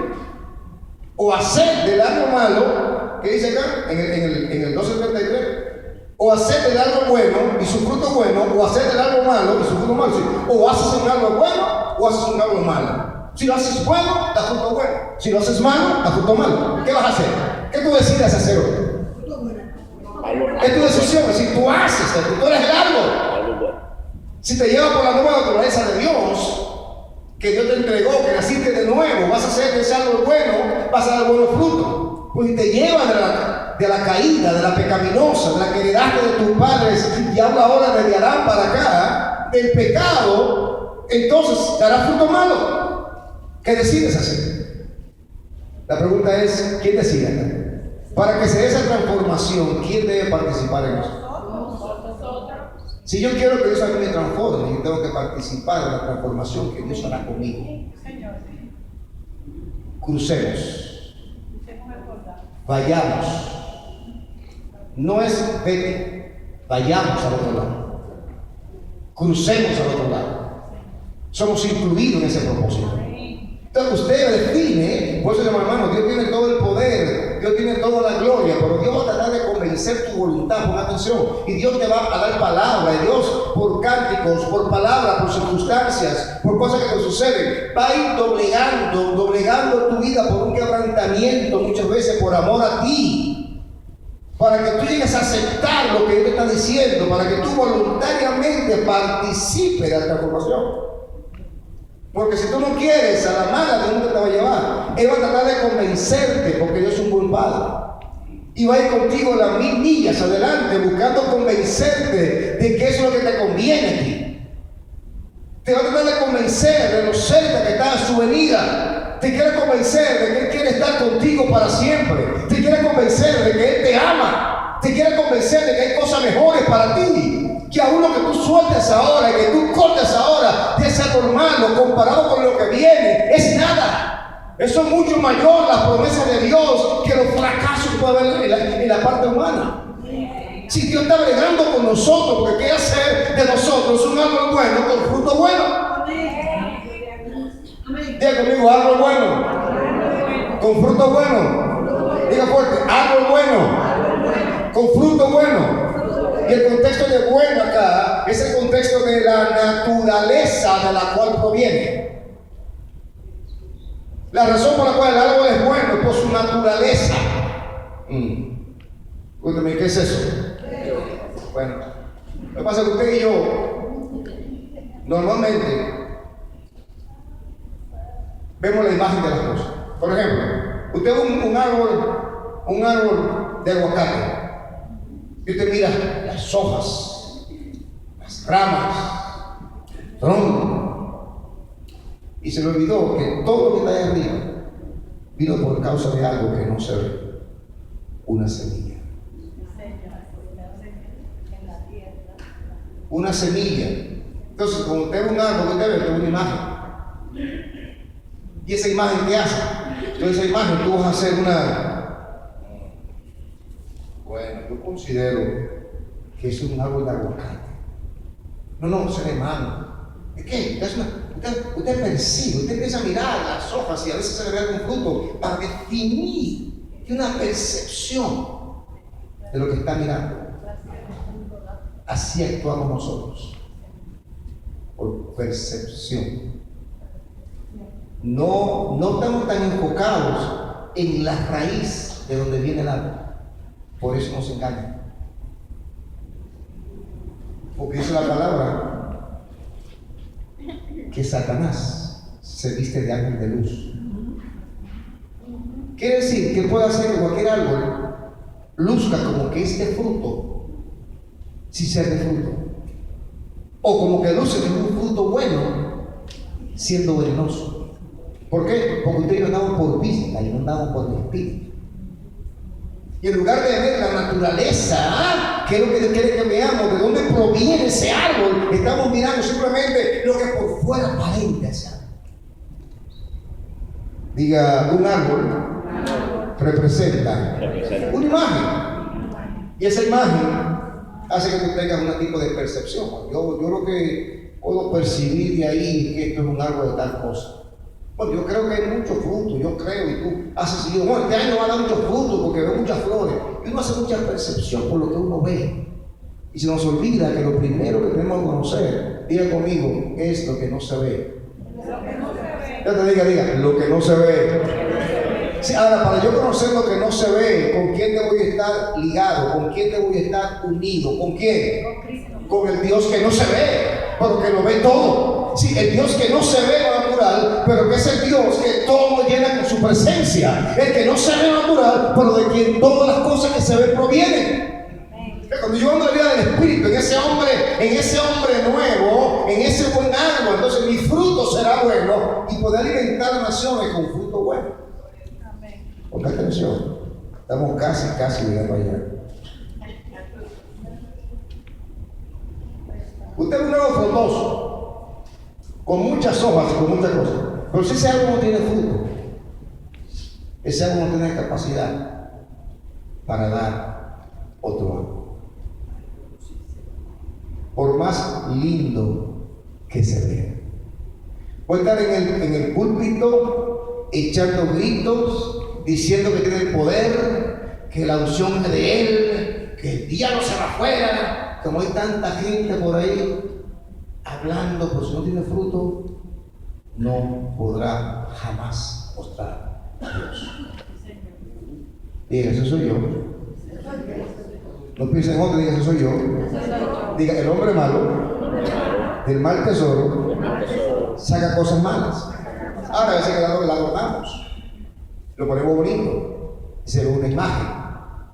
O hacer del árbol malo, ¿qué dice acá? En el 12:33. O hacer del árbol bueno y su fruto bueno, o hacer del árbol malo y su fruto malo. O haces un árbol bueno o haces un árbol malo. Si lo haces bueno, da fruto bueno. Si lo haces malo, da fruto malo. ¿Qué vas a hacer? ¿Qué tú decides hacer hoy? Es tu decisión. Si tú haces, tú eres el árbol. Si te lleva por la nueva naturaleza de Dios, que Dios te entregó, que naciste de nuevo, vas a hacer de ese árbol bueno, vas a dar buenos frutos. Pues te lleva de la caída, de la pecaminosa, de la que heredaste de tus padres, y habla ahora desde Adán para acá, del pecado, entonces dará fruto malo. ¿Qué decides hacer? La pregunta es, ¿quién decide? Para que se dé esa transformación, ¿quién debe participar en eso? Si yo quiero que Dios a mí me transforme, yo tengo que participar en la transformación que Dios hará conmigo. Crucemos. Vayamos. No es vete, vayamos al otro lado. Crucemos al otro lado. Somos incluidos en ese propósito. Entonces usted define, por eso hermano, Dios tiene todo el poder, Dios tiene toda la gloria, pero Dios va a tratar de convencer tu voluntad, pon atención, y Dios te va a dar palabra, y Dios por cánticos, por palabras, por circunstancias, por cosas que te suceden, va a ir doblegando tu vida por un quebrantamiento, muchas veces por amor a ti, para que tú llegues a aceptar lo que Dios te está diciendo, para que tú voluntariamente participes de la transformación. Porque si tú no quieres, a la mala Dios no te va a llevar. Él va a tratar de convencerte, porque Dios es un buen padre. Y va a ir contigo las 1000 millas adelante, buscando convencerte de que eso es lo que te conviene a ti. Te va a tratar de convencer de lo cerca que está su venida. Te quiere convencer de que Él quiere estar contigo para siempre. Te quiere convencer de que Él te ama. Te quiere convencer de que hay cosas mejores para ti. Que aún lo que tú sueltes ahora y que tú cortes ahora de ese árbol malo comparado con lo que viene es nada. Eso es mucho mayor la promesa de Dios que los fracasos que puede haber en la parte humana. Si Dios está bregando con nosotros, porque quiere hacer de nosotros un árbol bueno con fruto bueno. Diga conmigo, árbol bueno, con fruto bueno. Diga fuerte, árbol bueno, con fruto bueno. Y el contexto de bueno acá es el contexto de la naturaleza de la cual proviene. La razón por la cual el árbol es bueno es por su naturaleza. Cuéntame, ¿qué es eso? Bueno, lo que pasa es que usted y yo normalmente vemos la imagen de las cosas. Por ejemplo, usted ve un árbol de aguacate y usted mira las hojas, las ramas, el tronco, y se le olvidó que todo lo que está ahí arriba vino por causa de algo que no se ve, una semilla. Una semilla. Entonces, cuando usted ve un árbol, usted ve una imagen. ¿Y esa imagen qué hace? Entonces, esa imagen tú vas a hacer bueno, yo considero que es un árbol de aguacate. No, ser hermano. ¿De qué? Usted percibe, usted empieza a mirar las hojas y a veces se le ve algún fruto para definir, tiene una percepción de lo que está mirando. Así actuamos nosotros, por percepción. No estamos tan enfocados en la raíz de donde viene el árbol. Por eso nos engañan. Porque dice la palabra que Satanás se viste de ángel de luz. Quiere decir que puede hacer que cualquier árbol luzca como que es de fruto, si ser de fruto, o como que luce que es un fruto bueno, siendo venenoso. ¿Por qué? Porque ustedes no andaban por vista y no andaban por el espíritu. Y en lugar de ver la naturaleza, que es lo que Dios quiere que veamos, de dónde proviene ese árbol, estamos mirando simplemente lo que por fuera aparenta ese árbol. Diga, un árbol representa una imagen, y esa imagen hace que tú tengas un tipo de percepción. Yo lo que puedo percibir de ahí es que esto es un árbol de tal cosa. Bueno, yo creo que hay muchos frutos, yo creo, y tú haces seguido, bueno, este año va a dar muchos frutos porque veo muchas flores. Y uno hace mucha percepción por lo que uno ve. Y se nos olvida que lo primero que tenemos que conocer, diga conmigo, es lo que no se ve. Ya te diga, lo que no se ve. Sí, ahora, para yo conocer lo que no se ve, ¿con quién te voy a estar ligado? ¿Con quién te voy a estar unido? ¿Con quién? Con el Dios que no se ve, pero que lo ve todo. Sí, el Dios que no se ve natural, pero que es el Dios que todo lo llena con su presencia. El que no se ve natural, pero de quien todas las cosas que se ven provienen. Cuando yo ando en la vida del Espíritu, en ese hombre nuevo, en ese buen árbol, entonces mi fruto será bueno y poder alimentar a las naciones con fruto bueno. Ponga atención, estamos casi llegando allá. Usted es un árbol frondoso, con muchas hojas y con muchas cosas, pero si ese árbol no tiene fruto, ese árbol no tiene capacidad para dar otro árbol. Por más lindo que se vea. Puede estar en el púlpito echando gritos, diciendo que tiene el poder, que la unción es de él, que el diablo se va afuera. Como hay tanta gente por ahí hablando, pero si no tiene fruto, no podrá jamás mostrar a Dios. Diga, eso soy yo. No piensen en otro, diga, eso soy yo. Diga, el hombre malo, del mal tesoro, saca cosas malas. Ahora a veces que la adornamos, lo ponemos bonito, se ve una imagen,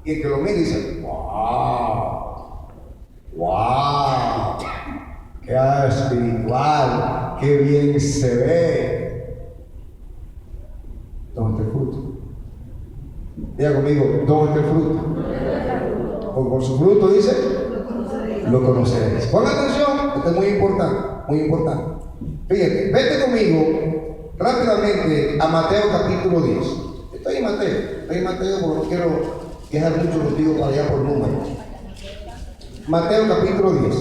y el que lo mira dice, ¡wow! ¡Qué espiritual! ¡Qué bien se ve! ¿Dónde está el fruto? Diga conmigo, ¿dónde está el fruto? Porque por su fruto dice, lo conoceréis. Pongan atención, esto es muy importante, muy importante. Fíjate, vete conmigo rápidamente a Mateo capítulo 10. Estoy en Mateo porque no quiero viajar mucho contigo para allá por números. Mateo capítulo 10.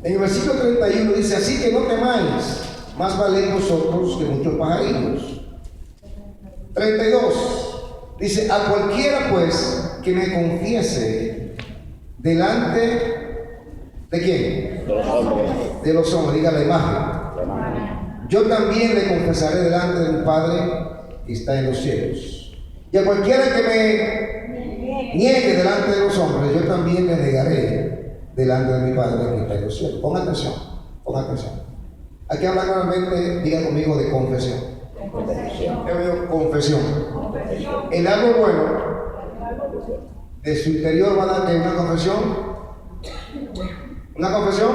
En el versículo 31 dice: así que no temáis, más valéis vosotros que muchos pajarillos. 32 dice: a cualquiera pues que me confiese delante de quién, de los hombres, diga la imagen, yo también le confesaré delante de mi Padre que está en los cielos. Y a cualquiera que me niegue delante de los hombres, yo también le negaré delante de mi Padre que está en los cielos. Ponga atención, ponga atención. Aquí habla claramente, diga conmigo, de confesión. Confesión. El árbol bueno de su interior va a dar una confesión. ¿Una confesión?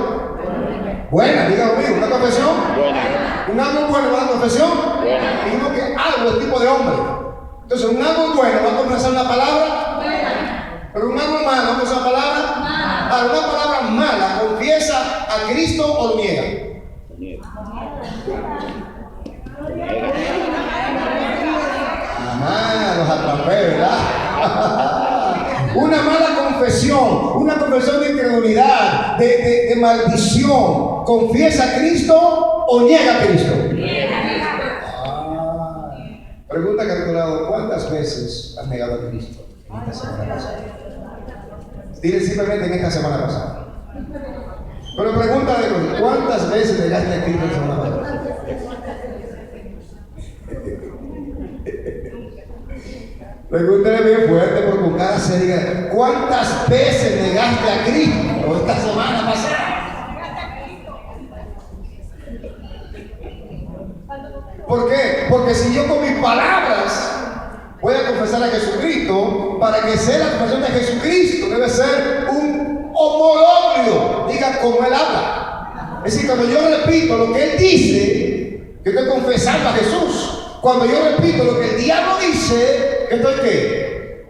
Buena, diga conmigo, una confesión. Buena. Un árbol bueno va a dar confesión. Buena. Dijimos que árbol es tipo de hombre. Entonces, un árbol bueno va a confesar una palabra. Buena. Pero un árbol malo va a confesar una palabra. Mala. Una palabra mala confiesa a Cristo o lo niega. Ajá, los atrapé, ¿verdad? Una mala confesión, una confesión de incredulidad, de maldición, ¿confiesa a Cristo o niega a Cristo? Pregunta que a tu lado: ¿cuántas veces has negado a Cristo en esta semana pasada? Dile simplemente: en esta semana pasada. Pero pregúntale: ¿cuántas veces negaste a Cristo en la semana pasada? Pregúntale bien fuerte, porque con cara se diga: ¿cuántas veces negaste a Cristo esta semana pasada? ¿Por qué? Porque si yo con mis palabras voy a confesar a Jesucristo, para que sea la confesión de Jesucristo debe ser un homologio, diga como Él habla. Es decir, cuando yo repito lo que Él dice, yo estoy confesando a Jesús. Cuando yo repito lo que el diablo dice, ¿qué estoy qué?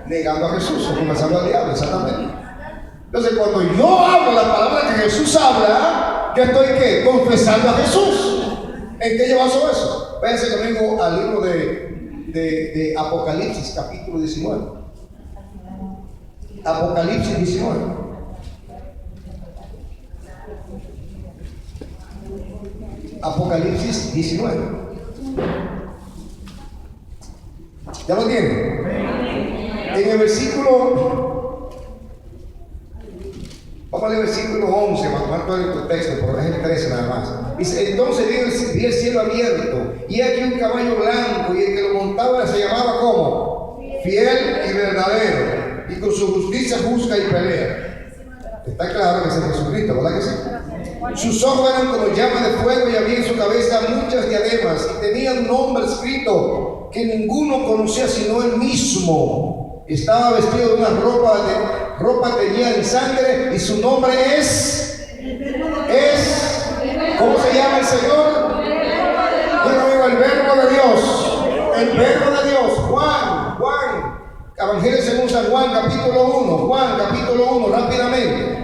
Negando a Jesús, o confesando al diablo, exactamente. Entonces, cuando yo hablo la palabra que Jesús habla, ¿qué estoy qué? Confesando a Jesús. ¿En qué yo baso eso? Váyanse conmigo al libro de Apocalipsis, capítulo 19. Apocalipsis 19. Apocalipsis 19. ¿Ya lo tienen? En el versículo, vamos al versículo 11, más todo el contexto, pero es el 13 nada más. Dice: entonces vi el cielo abierto, y aquí un caballo blanco, y el que lo montaba se llamaba ¿cómo? Fiel y verdadero, y con su justicia juzga y pelea. Está claro que es Jesucristo, ¿verdad que sí? Sus ojos eran como llamas de fuego, y había en su cabeza muchas diademas, y tenía un nombre escrito que ninguno conocía sino él mismo. Estaba vestido de una ropa teñida en sangre, y su nombre es ¿cómo se llama el Señor? El verbo de Dios. El verbo de Dios. Juan, Evangelio según San Juan, capítulo 1. Juan, capítulo 1, rápidamente.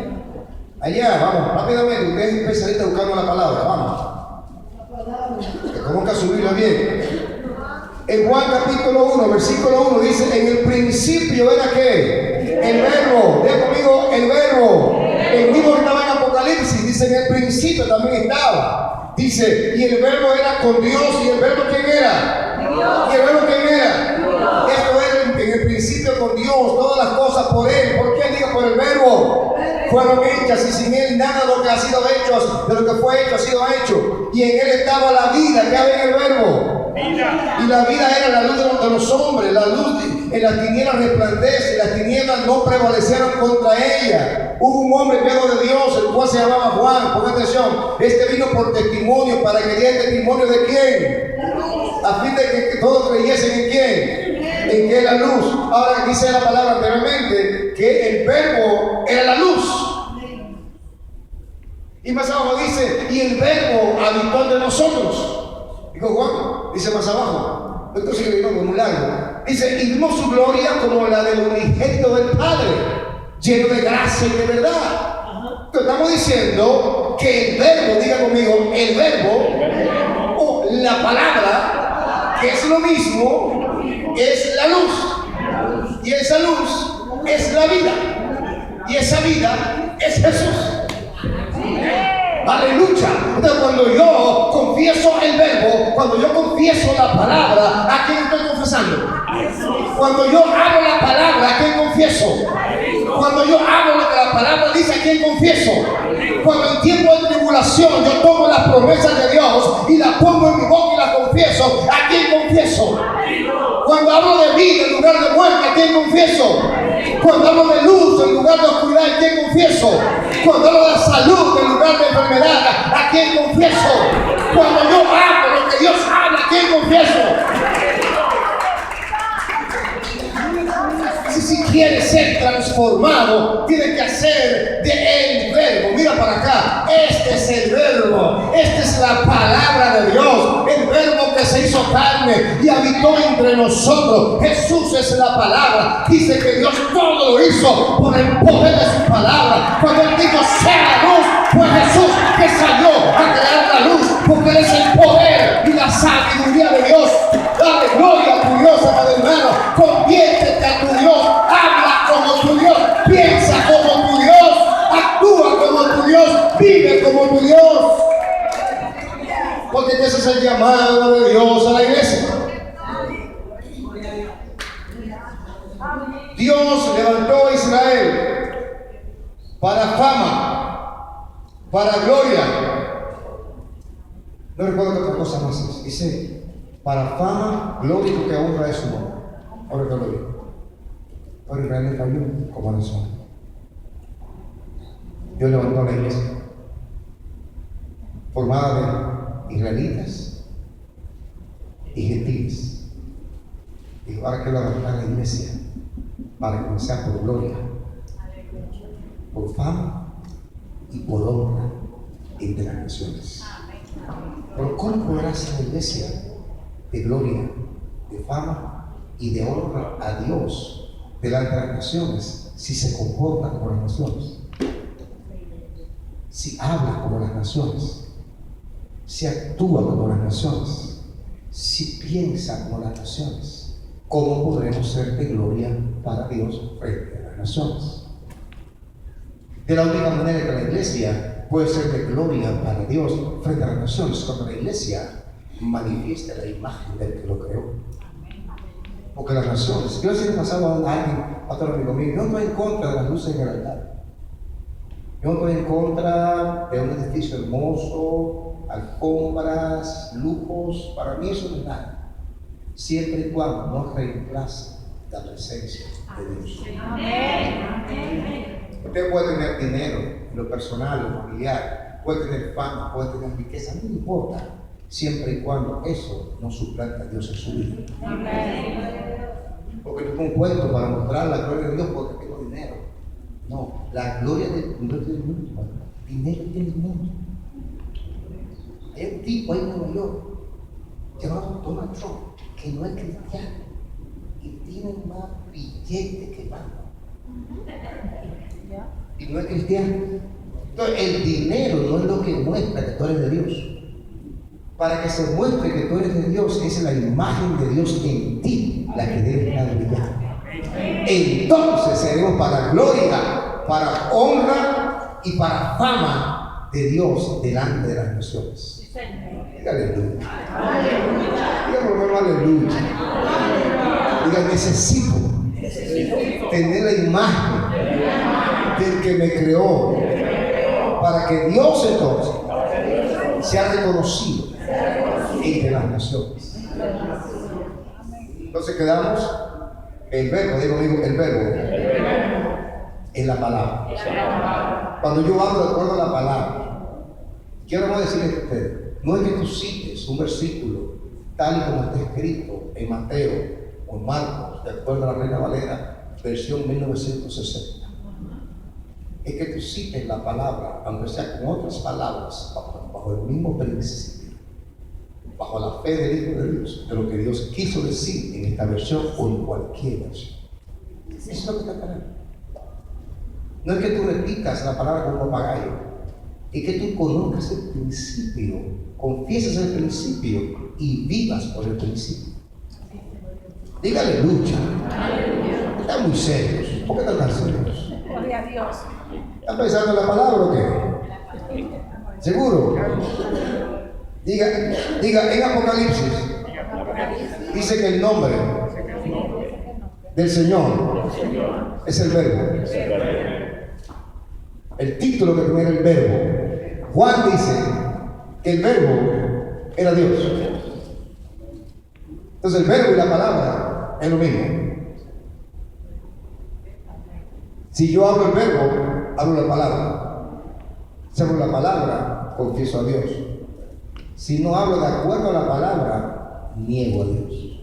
Allá, vamos, rápidamente. Ustedes empiezan ahorita buscando la palabra, vamos. Que conozca su Biblia bien. En Juan capítulo 1, versículo 1 dice: en el principio era ¿qué? El verbo. Diga conmigo: el verbo. El mismo que estaba en Apocalipsis, dice: en el principio también estaba. Dice: y el verbo era con Dios. ¿Y el verbo quién era? Dios. ¿Y el verbo quién era? Dios. Esto era en el principio con Dios, todas las cosas por Él. ¿Por qué? Diga: por el verbo fueron hechas, y sin Él nada de lo que ha sido hecho, de lo que fue hecho ha sido hecho. Y en Él estaba la vida, que había en el verbo. Y la vida era la luz de los hombres. La luz en las tinieblas resplandece, y las tinieblas no prevalecieron contra ella. Hubo un hombre enviado de Dios, el cual se llamaba Juan. Ponga atención: este vino por testimonio, para que diera testimonio de quién, a fin de que todos creyesen en quién, en que es la luz. Ahora dice la palabra anteriormente que el verbo era la luz. Y más abajo dice: y el verbo habitó entre nosotros. Dijo Juan, dice más abajo. Esto sigue muy largo. Dice, y vimos su gloria como la del unigénito del Padre, lleno de gracia y de verdad. Entonces, estamos diciendo que el verbo, diga conmigo, el verbo o la palabra, que es lo mismo, es la luz. Y esa luz es la vida. Y esa vida es Jesús. Aleluya. Entonces, cuando yo confieso el verbo, cuando yo confieso la palabra, ¿a quién estoy confesando? Cuando yo hablo la palabra, ¿a quién confieso? Cuando yo hablo lo que la palabra dice, ¿a quién confieso? Cuando en tiempo de tribulación yo tomo las promesas de Dios y las pongo en mi boca y las confieso, ¿a quién confieso? Cuando hablo de vida en lugar de muerte, ¿a quién confieso? Cuando hablo de luz en lugar de oscuridad, ¿a quién confieso? Cuando hablo de salud en lugar de enfermedad, ¿a quién confieso? Cuando yo hablo lo que Dios habla, ¿a quién confieso? Si quieres ser transformado, tienes que hacer de el verbo. Mira para acá, este es el verbo, esta es la palabra de Dios, el verbo que se hizo carne y habitó entre nosotros. Jesús es la palabra. Dice que Dios todo lo hizo por el poder de su palabra. Cuando Él dijo sea la luz, fue Jesús que salió a crear la luz, porque Él es el poder y la sabiduría de Dios. Dale gloria a tu Dios, amado hermano. Conviértete a tu Dios. Habla como tu Dios. Piensa como tu Dios. Actúa como tu Dios. Vive como tu Dios. Porque ese es el llamado de Dios a la iglesia. Dios levantó a Israel para fama, para gloria. No recuerdo qué otra cosa más es. Dice, para fama, gloria y que honra es su nombre. Ahora que lo digo. Pero Israel le falló como nación. Dios levantó a la iglesia, formada de israelitas y gentiles. Dijo, ahora quiero levantar la iglesia para comenzar por gloria, por fama y por honra entre las naciones. Pero ¿cómo podrá ser la iglesia de gloria, de fama y de honra a Dios delante de las naciones si se comporta como las naciones? Si habla como las naciones, si actúa como las naciones, si piensa como las naciones, ¿cómo podremos ser de gloria para Dios frente a las naciones? De la única manera que la iglesia puede ser de gloria para Dios frente a las naciones, cuando la iglesia manifiesta la imagen del que lo creó. Porque las naciones, yo siempre pasaba a alguien, a otro amigo mío, yo no estoy en contra de las luces en el altar. Yo no estoy en contra de un edificio hermoso, alfombras, lujos. Para mí eso no es nada. Siempre y cuando no reemplace la presencia de Dios. Usted puede tener dinero en lo personal, en lo familiar, puede tener fama, puede tener riqueza, no importa, siempre y cuando eso no suplanta a Dios en su vida. Porque no es un cuento para mostrar la gloria de Dios porque tengo dinero. No, la gloria de Dios tiene el mundo. Dinero tiene el mundo. Hay un tipo ahí en Nueva York llamado Donald Trump que no es cristiano y tiene más billetes que banco. Y no es cristiano. Entonces, el dinero no es lo que muestra que tú eres de Dios. Para que se muestre que tú eres de Dios, es la imagen de Dios en ti la que debe estar brillando. Entonces seremos para gloria, para honra y para fama de Dios delante de las naciones. Dígale aleluya. Dígale aleluya. Diga, necesito tener la imagen del que me creó para que Dios entonces sea reconocido entre las naciones. Entonces quedamos el verbo, digo el verbo en la palabra. Cuando yo hablo de acuerdo a la palabra, quiero no decirles a ustedes, no es que tú cites un versículo tal y como está escrito en Mateo o en Marcos, de acuerdo a la Reina Valera, versión 1960. Es que tú cites la palabra, aunque sea con otras palabras, bajo el mismo principio, bajo la fe del Hijo de Dios, de lo que Dios quiso decir en esta versión o en cualquier versión. Eso es lo que está esperando. No es que tú repitas la palabra como papagayo, es que tú conozcas el principio, confieses el principio y vivas por el principio. Dígale aleluya. Están muy serios. ¿Por qué están tan serios? Gloria a Dios. ¿Están pensando en la palabra o qué? ¿Seguro? Diga en Apocalipsis. Dice que el nombre del Señor es el verbo. El título que tenía era el verbo. Juan dice que el verbo era Dios. Entonces el verbo y la palabra es lo mismo. Si yo hablo el verbo, hablo la palabra. Si hablo la palabra, confieso a Dios. Si no hablo de acuerdo a la palabra, niego a Dios.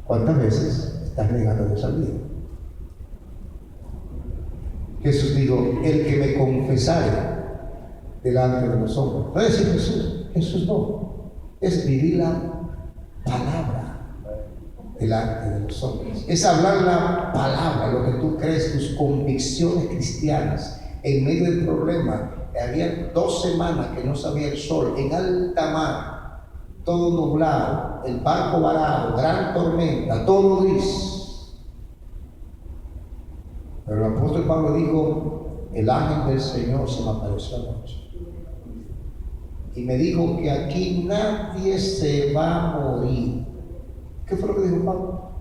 ¿Cuántas veces estás negando a Dios al día? Jesús dijo, el que me confesare delante de los hombres. No es decir Jesús no. Es vivir la palabra delante de los hombres. Es hablar la palabra, lo que tú crees, tus convicciones cristianas. En medio del problema, había 2 semanas que no salía el sol, en alta mar, todo nublado, el barco varado, gran tormenta, todo gris. Pero el apóstol Pablo dijo, el ángel del Señor se me apareció anoche y me dijo que aquí nadie se va a morir. ¿Qué fue lo que dijo Pablo?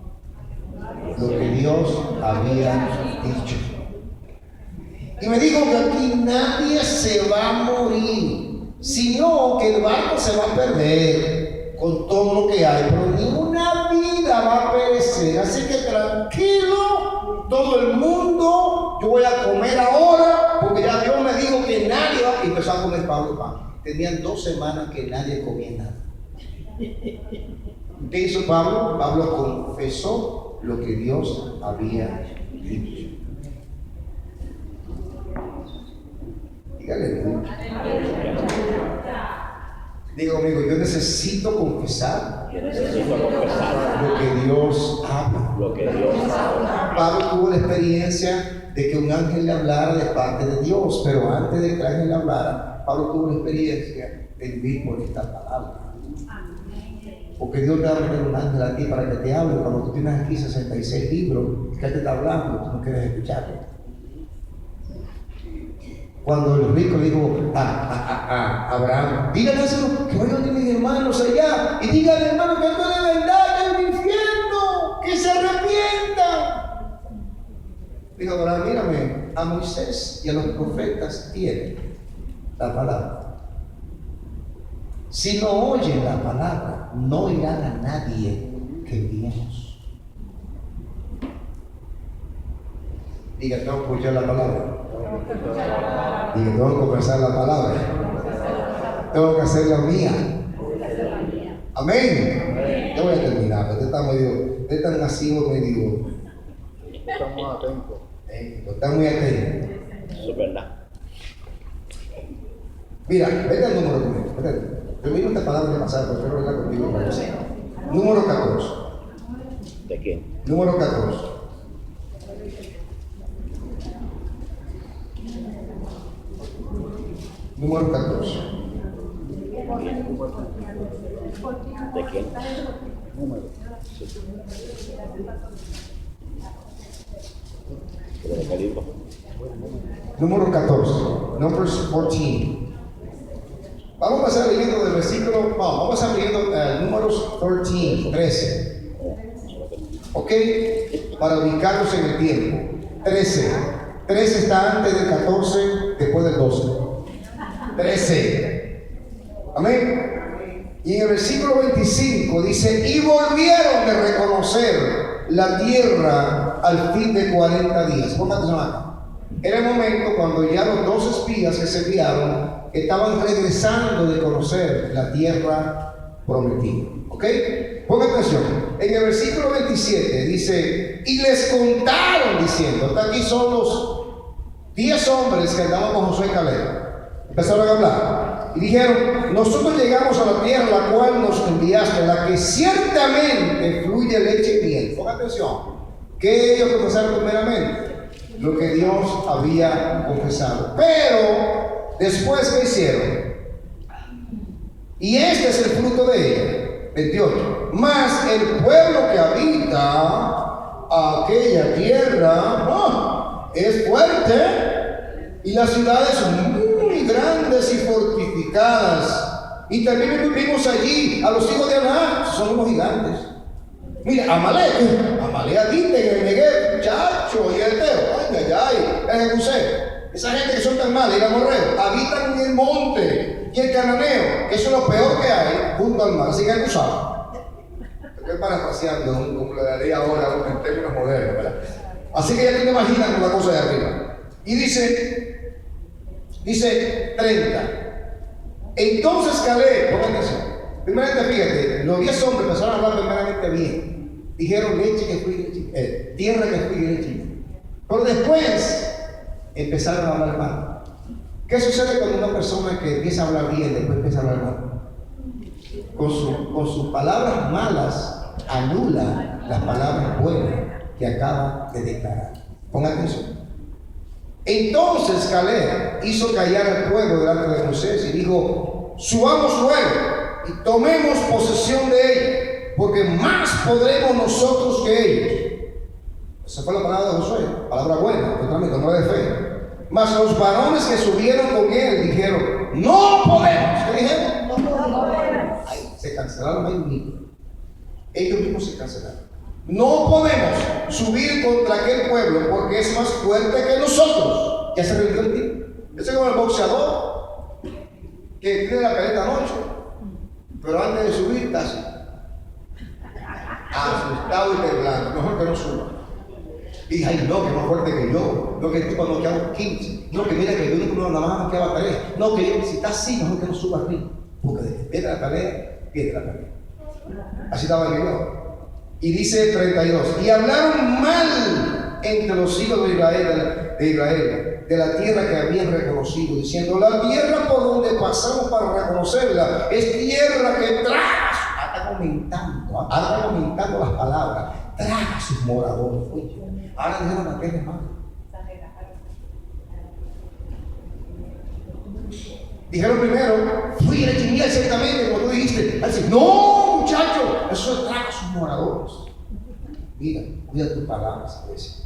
Lo que Dios había dicho. Y me dijo que aquí nadie se va a morir, sino que el barco se va a perder con todo lo que hay, pero ninguna vida va a perecer. Así que tranquilo, todo el mundo, yo voy a comer ahora, porque ya Dios me dijo que nadie va. Y empezó a comer Pablo pan. Tenían 2 semanas que nadie comía nada. ¿Qué hizo Pablo? Pablo confesó lo que Dios había dicho. Dígale, ¿no? Diga conmigo, yo necesito confesar lo que Dios habla. Pablo tuvo la experiencia de que un ángel le hablara de parte de Dios, pero antes de que el ángel le hablara, Pablo tuvo la experiencia de vivir por esta palabra. Porque Dios te va a meter un ángel a ti para que te hable. Cuando tú tienes aquí 66 libros, que Él te está hablando, tú no quieres escucharlo. Cuando el rico le dijo a Abraham, díganle que vayan de mis hermanos allá y díganle, hermano, que esto de verdad es el infierno, que se arrepientan. Dijo Abraham, mírame, a Moisés y a los profetas tienen la palabra. Si no oyen la palabra, no irán a nadie que enviemos. Diga, tengo que escuchar la palabra. Diga, tengo que confesar la palabra. Tengo que hacer la mía. Amén. Yo voy a terminar. Usted está nacido medio. Estamos atentos. Está muy atento. Eso es verdad. Mira, vete al número conmigo. Yo mismo esta palabra de pasar, pero quiero verla contigo. Número 14. ¿De quién? Número 14. Número 14. ¿De quién? Número. Sí. ¿Pero de qué libro? Número 14. Numbers 14. Vamos a pasar leyendo del versículo. No, vamos a pasar leyendo Números 13. ¿Ok? Para ubicarnos en el tiempo. 13. 13 está antes del 14, después del 12. 13. Amén. Y en el versículo 25 dice, y volvieron de reconocer la tierra al fin de 40 días. Póngate atención acá. Era el momento cuando ya los 2 espías que se enviaron estaban regresando de conocer la tierra prometida. ¿Ok? Ponga atención. En el versículo 27 dice, y les contaron diciendo, hasta aquí son los 10 hombres que andaban con Josué y Caleb. Empezaron a hablar. Y dijeron: nosotros llegamos a la tierra la cual nos enviaste, la que ciertamente fluye leche y miel. Ponga atención. ¿Qué ellos confesaron primeramente? Lo que Dios había confesado. Pero después, ¿qué hicieron? Y este es el fruto de ella. 28. Mas el pueblo que habita aquella tierra es fuerte, y las ciudades son muy grandes y fortificadas. Y también vivimos allí a los hijos de Aná, son unos gigantes. Mira, Amalek habita en el Negev, chacho, y el Eteo, el Jebuseo. Esa gente que son tan malas, y el amorreo, habitan en el monte, y el cananeo, que eso es lo peor que hay, junto al mar. Así que tú sabes. Estoy parafraseando como le daría ahora en términos modernos, ¿verdad? Así que ya te imaginas con la cosa de arriba. Y dice 30. Entonces Caleb, pongan atención. Primeramente, fíjate, los 10 hombres empezaron a hablar primeramente bien. Dijeron leche que fui, tierra que fui leche. Pero después empezaron a hablar mal. ¿Qué sucede cuando una persona que empieza a hablar bien después empieza a hablar mal? Con sus palabras malas anula las palabras buenas que acaba de declarar. Pongan atención. Entonces Caleb hizo callar al pueblo delante de Moisés y dijo: subamos luego y tomemos posesión de ella, porque más podremos nosotros que ellos. Esa fue la palabra de Josué, palabra buena, totalmente, no de fe. Mas los varones que subieron con él dijeron: no podemos. ¿Qué dijeron? No podemos. Ay, se cancelaron ahí mismo. Ellos mismos se cancelaron. No podemos subir contra aquel pueblo porque es más fuerte que nosotros. Ya se rindió el tipo. Ese es como el boxeador que tiene la pelea anoche, pero antes de subir está así, asustado y temblando. Mejor que no suba. Y dije: ay, no, que más fuerte que yo. No, que el tipo noqueaba 15. No, que mira que yo nada más noqueaba 3. No, que yo, si está así, mejor que no suba arriba. Porque de que pierde la pelea, pierde la pelea. Así estaba el video. Y dice 32: y hablaron mal entre los hijos de Israel, de la tierra que habían reconocido, diciendo: la tierra por donde pasamos para reconocerla es tierra que traga. Ahora aumentando las palabras, traga a sus moradores. Oye, ahora dijeron a qué es malo. Dijeron primero: fui leche y miel, ciertamente, como tú dijiste. Así, no, muchacho, eso traga a sus moradores. Mira, cuida tus palabras, iglesia.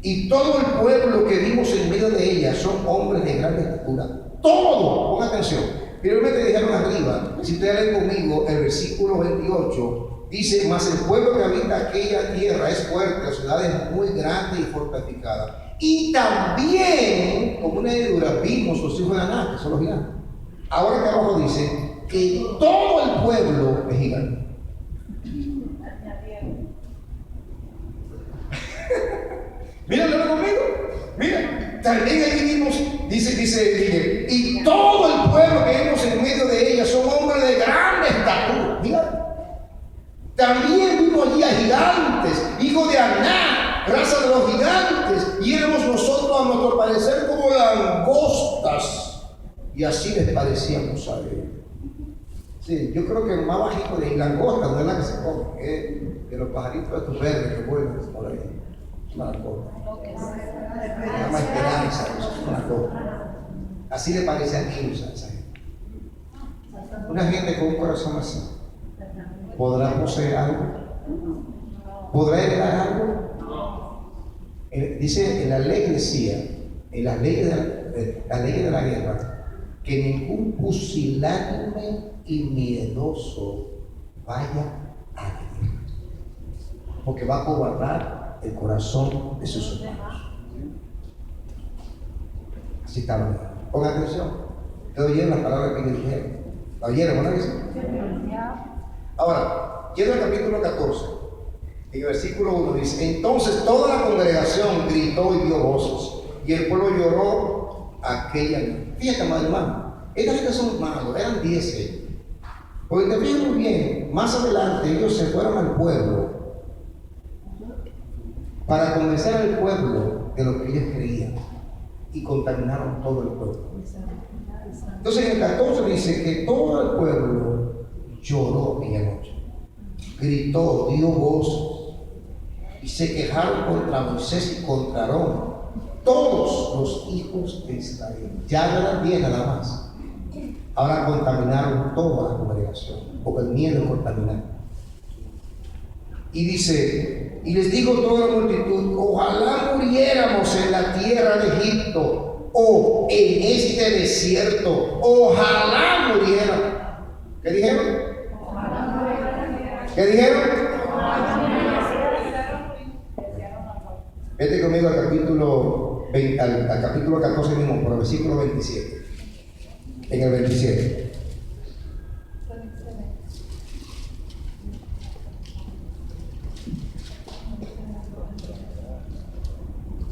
Y todo el pueblo que vimos en medio de ella son hombres de gran estatura. Todo, pon atención. Primeramente dijeron arriba, si ustedes leen conmigo, el versículo 28 dice: mas el pueblo que habita aquella tierra es fuerte, la ciudad es muy grande y fortificada. Y también, como una heredura, vimos los hijos de Aná, que son los gigantes. Ahora que abajo dice que todo el pueblo es gigante. Míralo conmigo. Mira, también ahí vimos, dice, y todo el pueblo que vimos en medio de ella son hombres de grande estatura. Mira, también vimos allí a gigantes, hijos de Aná, raza de los gigantes, y éramos nosotros a nuestro parecer como langostas, y así les parecíamos a ellos. Sí, yo creo que el más bajito de langosta no es la que se come, que los pajaritos de estos verdes que vuelan por ahí. Una langosta. Llama esperanza, una langosta. Así le parece a ellos a esa gente. Una gente con un corazón así, ¿podrá poseer algo? ¿Podrá heredar algo? Dice en la ley, decía, en las leyes de la guerra, que ningún pusilánime y miedoso vaya a la guerra, porque va a cobardar el corazón de sus hermanos. Así está la vida. Pongan atención. Ustedes oyeron las palabras que ellos dijeron. ¿La oyeron, no? Ahora, quiero el capítulo 14. En el versículo 1 dice: entonces toda la congregación gritó y dio voces, y el pueblo lloró aquella noche. Fíjate, madre hermano, estas gente son malos, eran 10 ellos. Porque te fijas muy bien, más adelante ellos se fueron al pueblo para convencer al pueblo de lo que ellos creían, y contaminaron todo el pueblo. Entonces en el 14 dice que todo el pueblo lloró aquella noche, gritó, dio voz y se quejaron contra Moisés y contra Aarón, todos los hijos de Israel. Ya no eran 10 nada más, ahora contaminaron toda la congregación, porque el miedo es contaminar. Y dice, y les digo toda la multitud, ojalá muriéramos en la tierra de Egipto o en este desierto, ojalá muriéramos. ¿Qué dijeron? ¿Qué dijeron? Vete conmigo al capítulo 20, al capítulo 14 mismo, por el versículo 27. En el 27.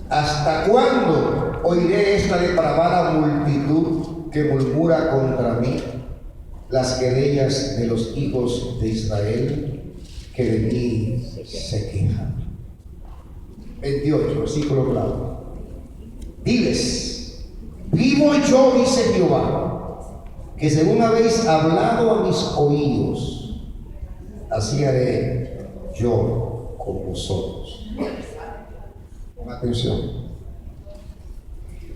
¿Hasta cuándo oiré esta depravada multitud que murmura contra mí las querellas de los hijos de Israel que de mí se quejan? 28, versículo claro. Diles, vivo yo, dice Jehová, que según habéis hablado a mis oídos, así haré yo con vosotros. Atención.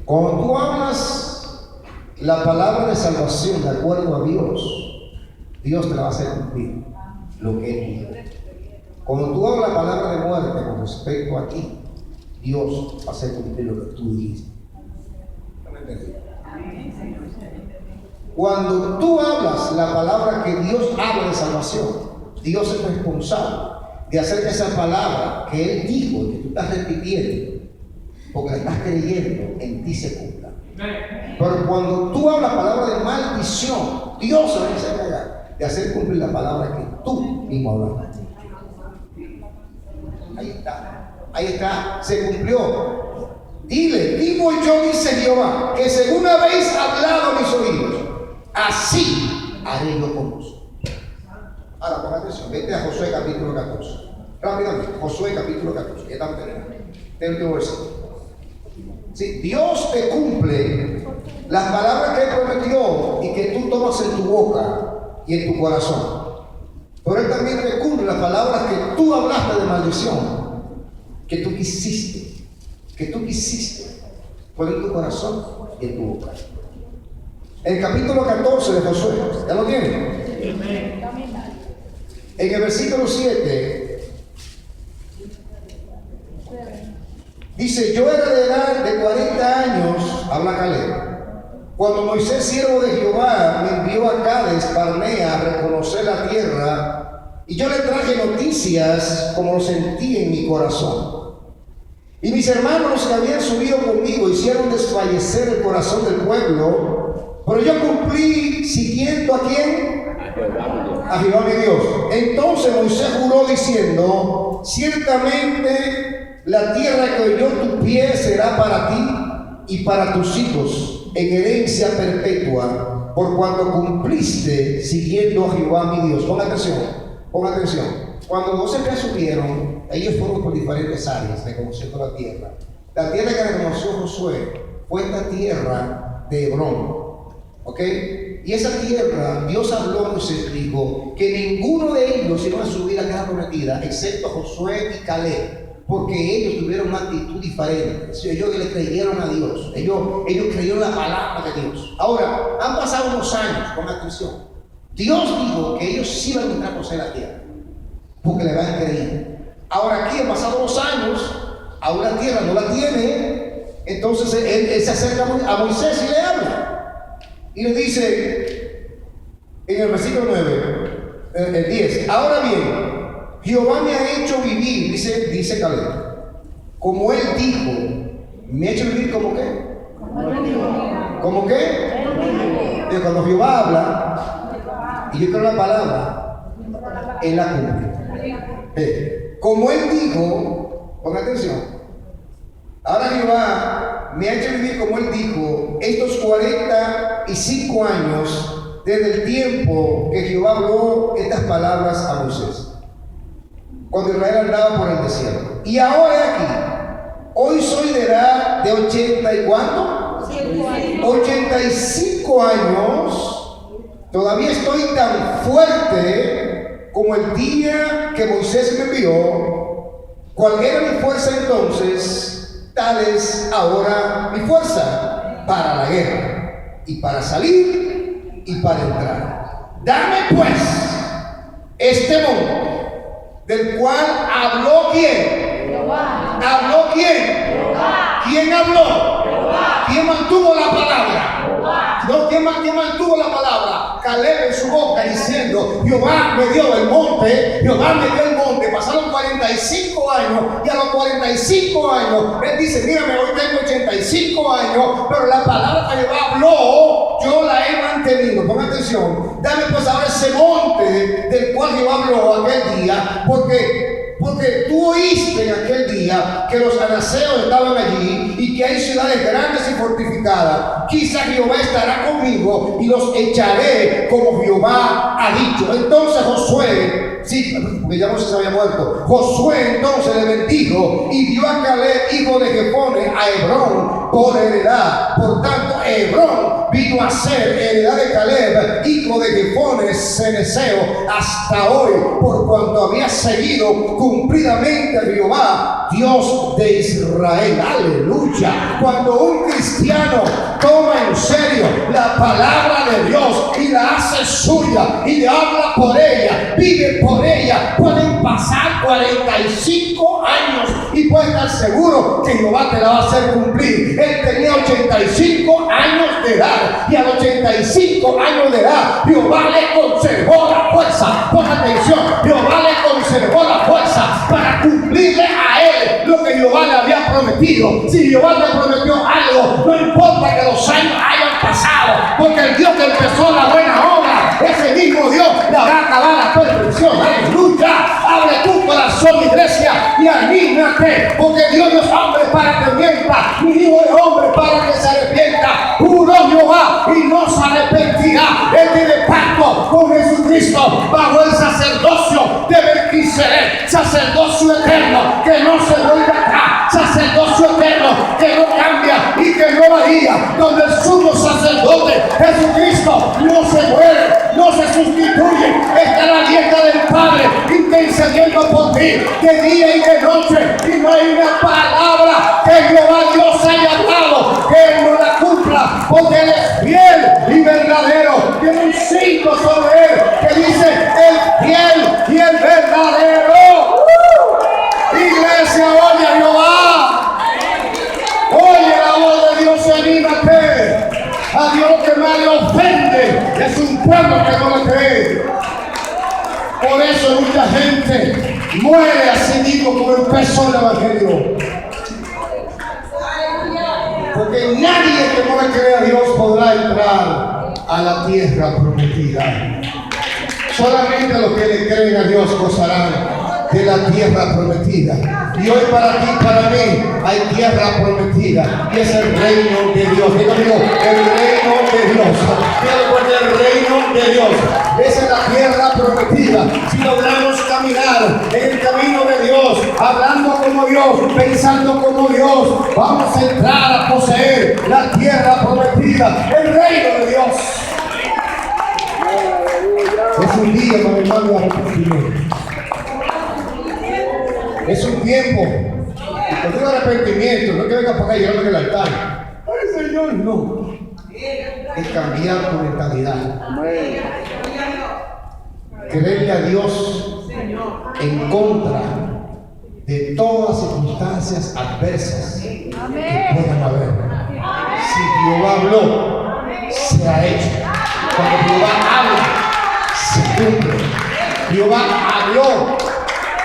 Cuando tú hablas la palabra de salvación de acuerdo a Dios, Dios te la va a hacer cumplir lo que Él dijo. Cuando tú hablas la palabra de muerte con respecto a ti, Dios va a hacer cumplir lo que tú dijiste. ¿No me entendí? Cuando tú hablas la palabra que Dios habla de salvación, Dios es responsable de hacer que esa palabra que Él dijo y que tú estás repitiendo, porque la estás creyendo, en ti se cumpla. Pero cuando tú hablas palabra de maldición, Dios se va a encargar de hacer cumplir la palabra que tú mismo hablaste. Ahí está, se cumplió. Dile, vivo yo, dice Jehová, que según habéis hablado a mis oídos, así haré yo con vos. Ahora, pon atención, vete a Josué capítulo 14. Rápidamente, Josué capítulo 14. Ya estamos terminando. Del último versículo. Sí, Dios te cumple las palabras que Él prometió y que tú tomas en tu boca y en tu corazón. Pero Él también te cumple las palabras que tú hablaste de maldición, que tú quisiste poner en tu corazón y en tu boca. El capítulo 14 de Josué, ¿ya lo tienen? En el versículo 7 dice, yo era de edad de 40 años, habla Caleb, cuando Moisés, siervo de Jehová, me envió a Cades Barnea a reconocer la tierra, y yo le traje noticias como lo sentí en mi corazón. Y mis hermanos que habían subido conmigo hicieron desfallecer el corazón del pueblo, pero yo cumplí siguiendo ¿a quién? A Jehová mi Dios. Entonces Moisés juró diciendo, ciertamente la tierra que oyó tu pie será para ti y para tus hijos en herencia perpetua, por cuanto cumpliste siguiendo a Jehová mi Dios. Ponga atención. Cuando los espías subieron, ellos fueron por diferentes áreas reconociendo la tierra. La tierra que reconoció Josué fue esta tierra de Hebrón. ¿Ok? Y esa tierra, Dios habló a Moisés y dijo que ninguno de ellos iba a subir a la tierra prometida, excepto Josué y Caleb, porque ellos tuvieron una actitud diferente. Ellos le creyeron a Dios, ellos creyeron la palabra de Dios. Ahora, han pasado unos años, con atención. Dios dijo que ellos sí iban a entrar a poseer la tierra, porque le habían creído. Ahora aquí han pasado los años, aún la tierra no la tiene. Entonces él se acerca a Moisés y le habla. Y le dice en el versículo 9, el 10, ahora bien, Jehová me ha hecho vivir, dice Caleb, como él dijo. ¿Me ha hecho vivir como qué? ¿Cómo qué? De cuando Jehová habla, y yo creo la palabra, él la cumple. Como él dijo, ponga atención, ahora Jehová me ha hecho vivir como él dijo, estos 45 años desde el tiempo que Jehová habló estas palabras a Moisés, cuando Israel andaba por el desierto. Y ahora aquí, hoy soy de edad de 80 y ¿cuánto? 100 años. 85 años, todavía estoy tan fuerte como el día que Moisés me envió. ¿Cuál era mi fuerza entonces? Tal es ahora mi fuerza para la guerra, y para salir y para entrar. Dame pues este monte, del cual habló ¿quién? Jehová. ¿Habló quién? Jehová. ¿Quién habló? Jehová. ¿Quién mantuvo la palabra? Jehová. No, ¿quién mantuvo la palabra? Caleb en su boca diciendo: Jehová me dio el monte, Jehová me dio el monte. Pasaron 45 años, y a los 45 años él dice: mírame, hoy tengo 85 años, pero la palabra que Jehová habló, yo la he mantenido. Ponga atención, dame pues ahora ese monte del cual Jehová habló aquel día, porque tú oíste en aquel día que los anaseos estaban allí y que hay ciudades grandes y fortificadas. Quizá Jehová estará conmigo y los echaré como Jehová ha dicho. Entonces Josué, sí, porque ya Moisés había muerto, Josué entonces le bendijo y dio a Caleb, hijo de Jefone, a Hebrón por heredad. Por tanto, Hebrón vino a ser heredad de Caleb, hijo de Jefone ceneseo, hasta hoy, por cuanto había seguido cumplidamente a Jehová, Dios de Israel. Aleluya. Cuando un cristiano toma en serio la palabra de Dios y la hace suya y le habla por ella, vive por ella, pueden pasar 45 años y puede estar seguro que Jehová te la va a hacer cumplir. Él tenía 85 años de edad, y a los 85 años de edad Jehová le conservó la fuerza. Pon atención, Jehová le conservó la fuerza para cumplirle a él lo que Jehová le había prometido. Si Jehová le prometió algo, no importa que los años hayan pasado, porque el Dios que empezó la buena obra, ese mismo Dios la va a acabar a la perfección. Aleluya. Abre tu corazón, iglesia, y anímate, porque Dios no es hombre para que mienta, ni hijo de hombre para que se arrepienta. Juró Jehová y no se arrepentirá. Él tiene pacto con Jesucristo bajo el sacerdocio de Melquisedec, sacerdocio eterno que no se vuelve atrás, sacerdocio eterno que no cambia y que no varía, donde el sumo sacerdote Jesucristo no se muere, no se sustituye, está a la diestra del Padre intercediendo por ti de día y de noche, y no hay una palabra que Jehová Dios haya dado que Él no la cumpla, porque Él es fiel y verdadero. Tiene un signo sobre Él que dice: el fiel y el verdadero. Iglesia, oye a Jehová, oye la voz de Dios y anímate. A Dios lo que más le ofende es un pueblo que no le cree. Por eso mucha gente muere a sí mismo como empezó el evangelio. Porque nadie que no le cree a Dios podrá entrar a la tierra prometida. Solamente los que le creen a Dios gozarán de la tierra prometida. Y hoy para ti, para mí, hay tierra prometida, y es el reino de Dios. Digo, el reino de Dios. El reino de Dios. Esa es la tierra prometida. Si logramos caminar en el camino de Dios, hablando como Dios, pensando como Dios, vamos a entrar a poseer la tierra prometida, el reino de Dios. Es un día, mi hermano, de arrepentimiento. Es un tiempo. Cuando digo arrepentimiento, no que venga para acá y llorando en el altar. Ay, Señor, no. Es cambiar tu mentalidad. Creerle a Dios en contra de todas las circunstancias adversas que puedan haber. Si Jehová habló, se ha hecho. Cuando Jehová habla, se cumple. Jehová habló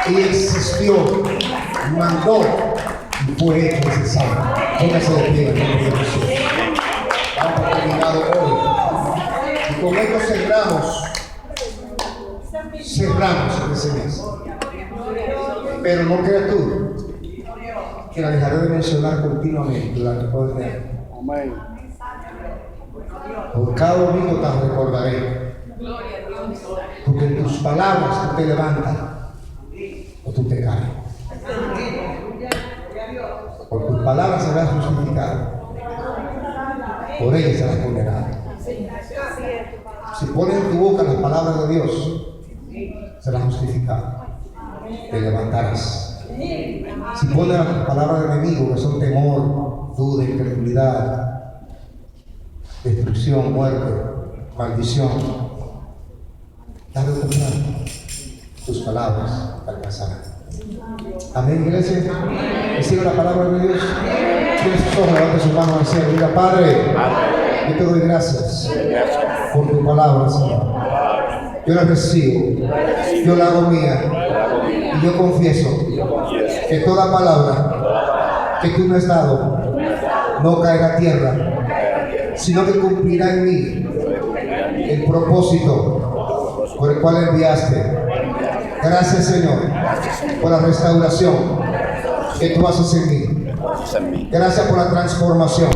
y existió, mandó y fue hecho necesario. Póngase de pie en el nombre de Jesús. Vamos a terminar hoy. Y con esto cerramos en ese mes. Pero no creas tú que la dejaré de mencionar continuamente durante todo el día. Amén. Por cada domingo te recordaré. Porque en tus palabras tú te levantas o tú te caes. Por tus palabras serás justificado. por ella serás condenado. Si pones en tu boca las palabras de Dios, serás justificado. Te levantarás. Si pones las palabras del enemigo, que son temor, duda, incredulidad, destrucción, muerte, maldición, tarde o temprano tus palabras te alcanzarán. Amén, iglesia. Recibe la palabra de Dios. Tiene sus ojos, levante sus manos al cielo. Diga, Padre, yo te doy gracias por tu palabra, Señor. Yo la recibo, yo la hago mía, y yo confieso que toda palabra que tú me has dado no caerá a tierra, sino que cumplirá en mí el propósito por el cual enviaste. Gracias, Señor, por la restauración que tú haces en mí. Gracias por la transformación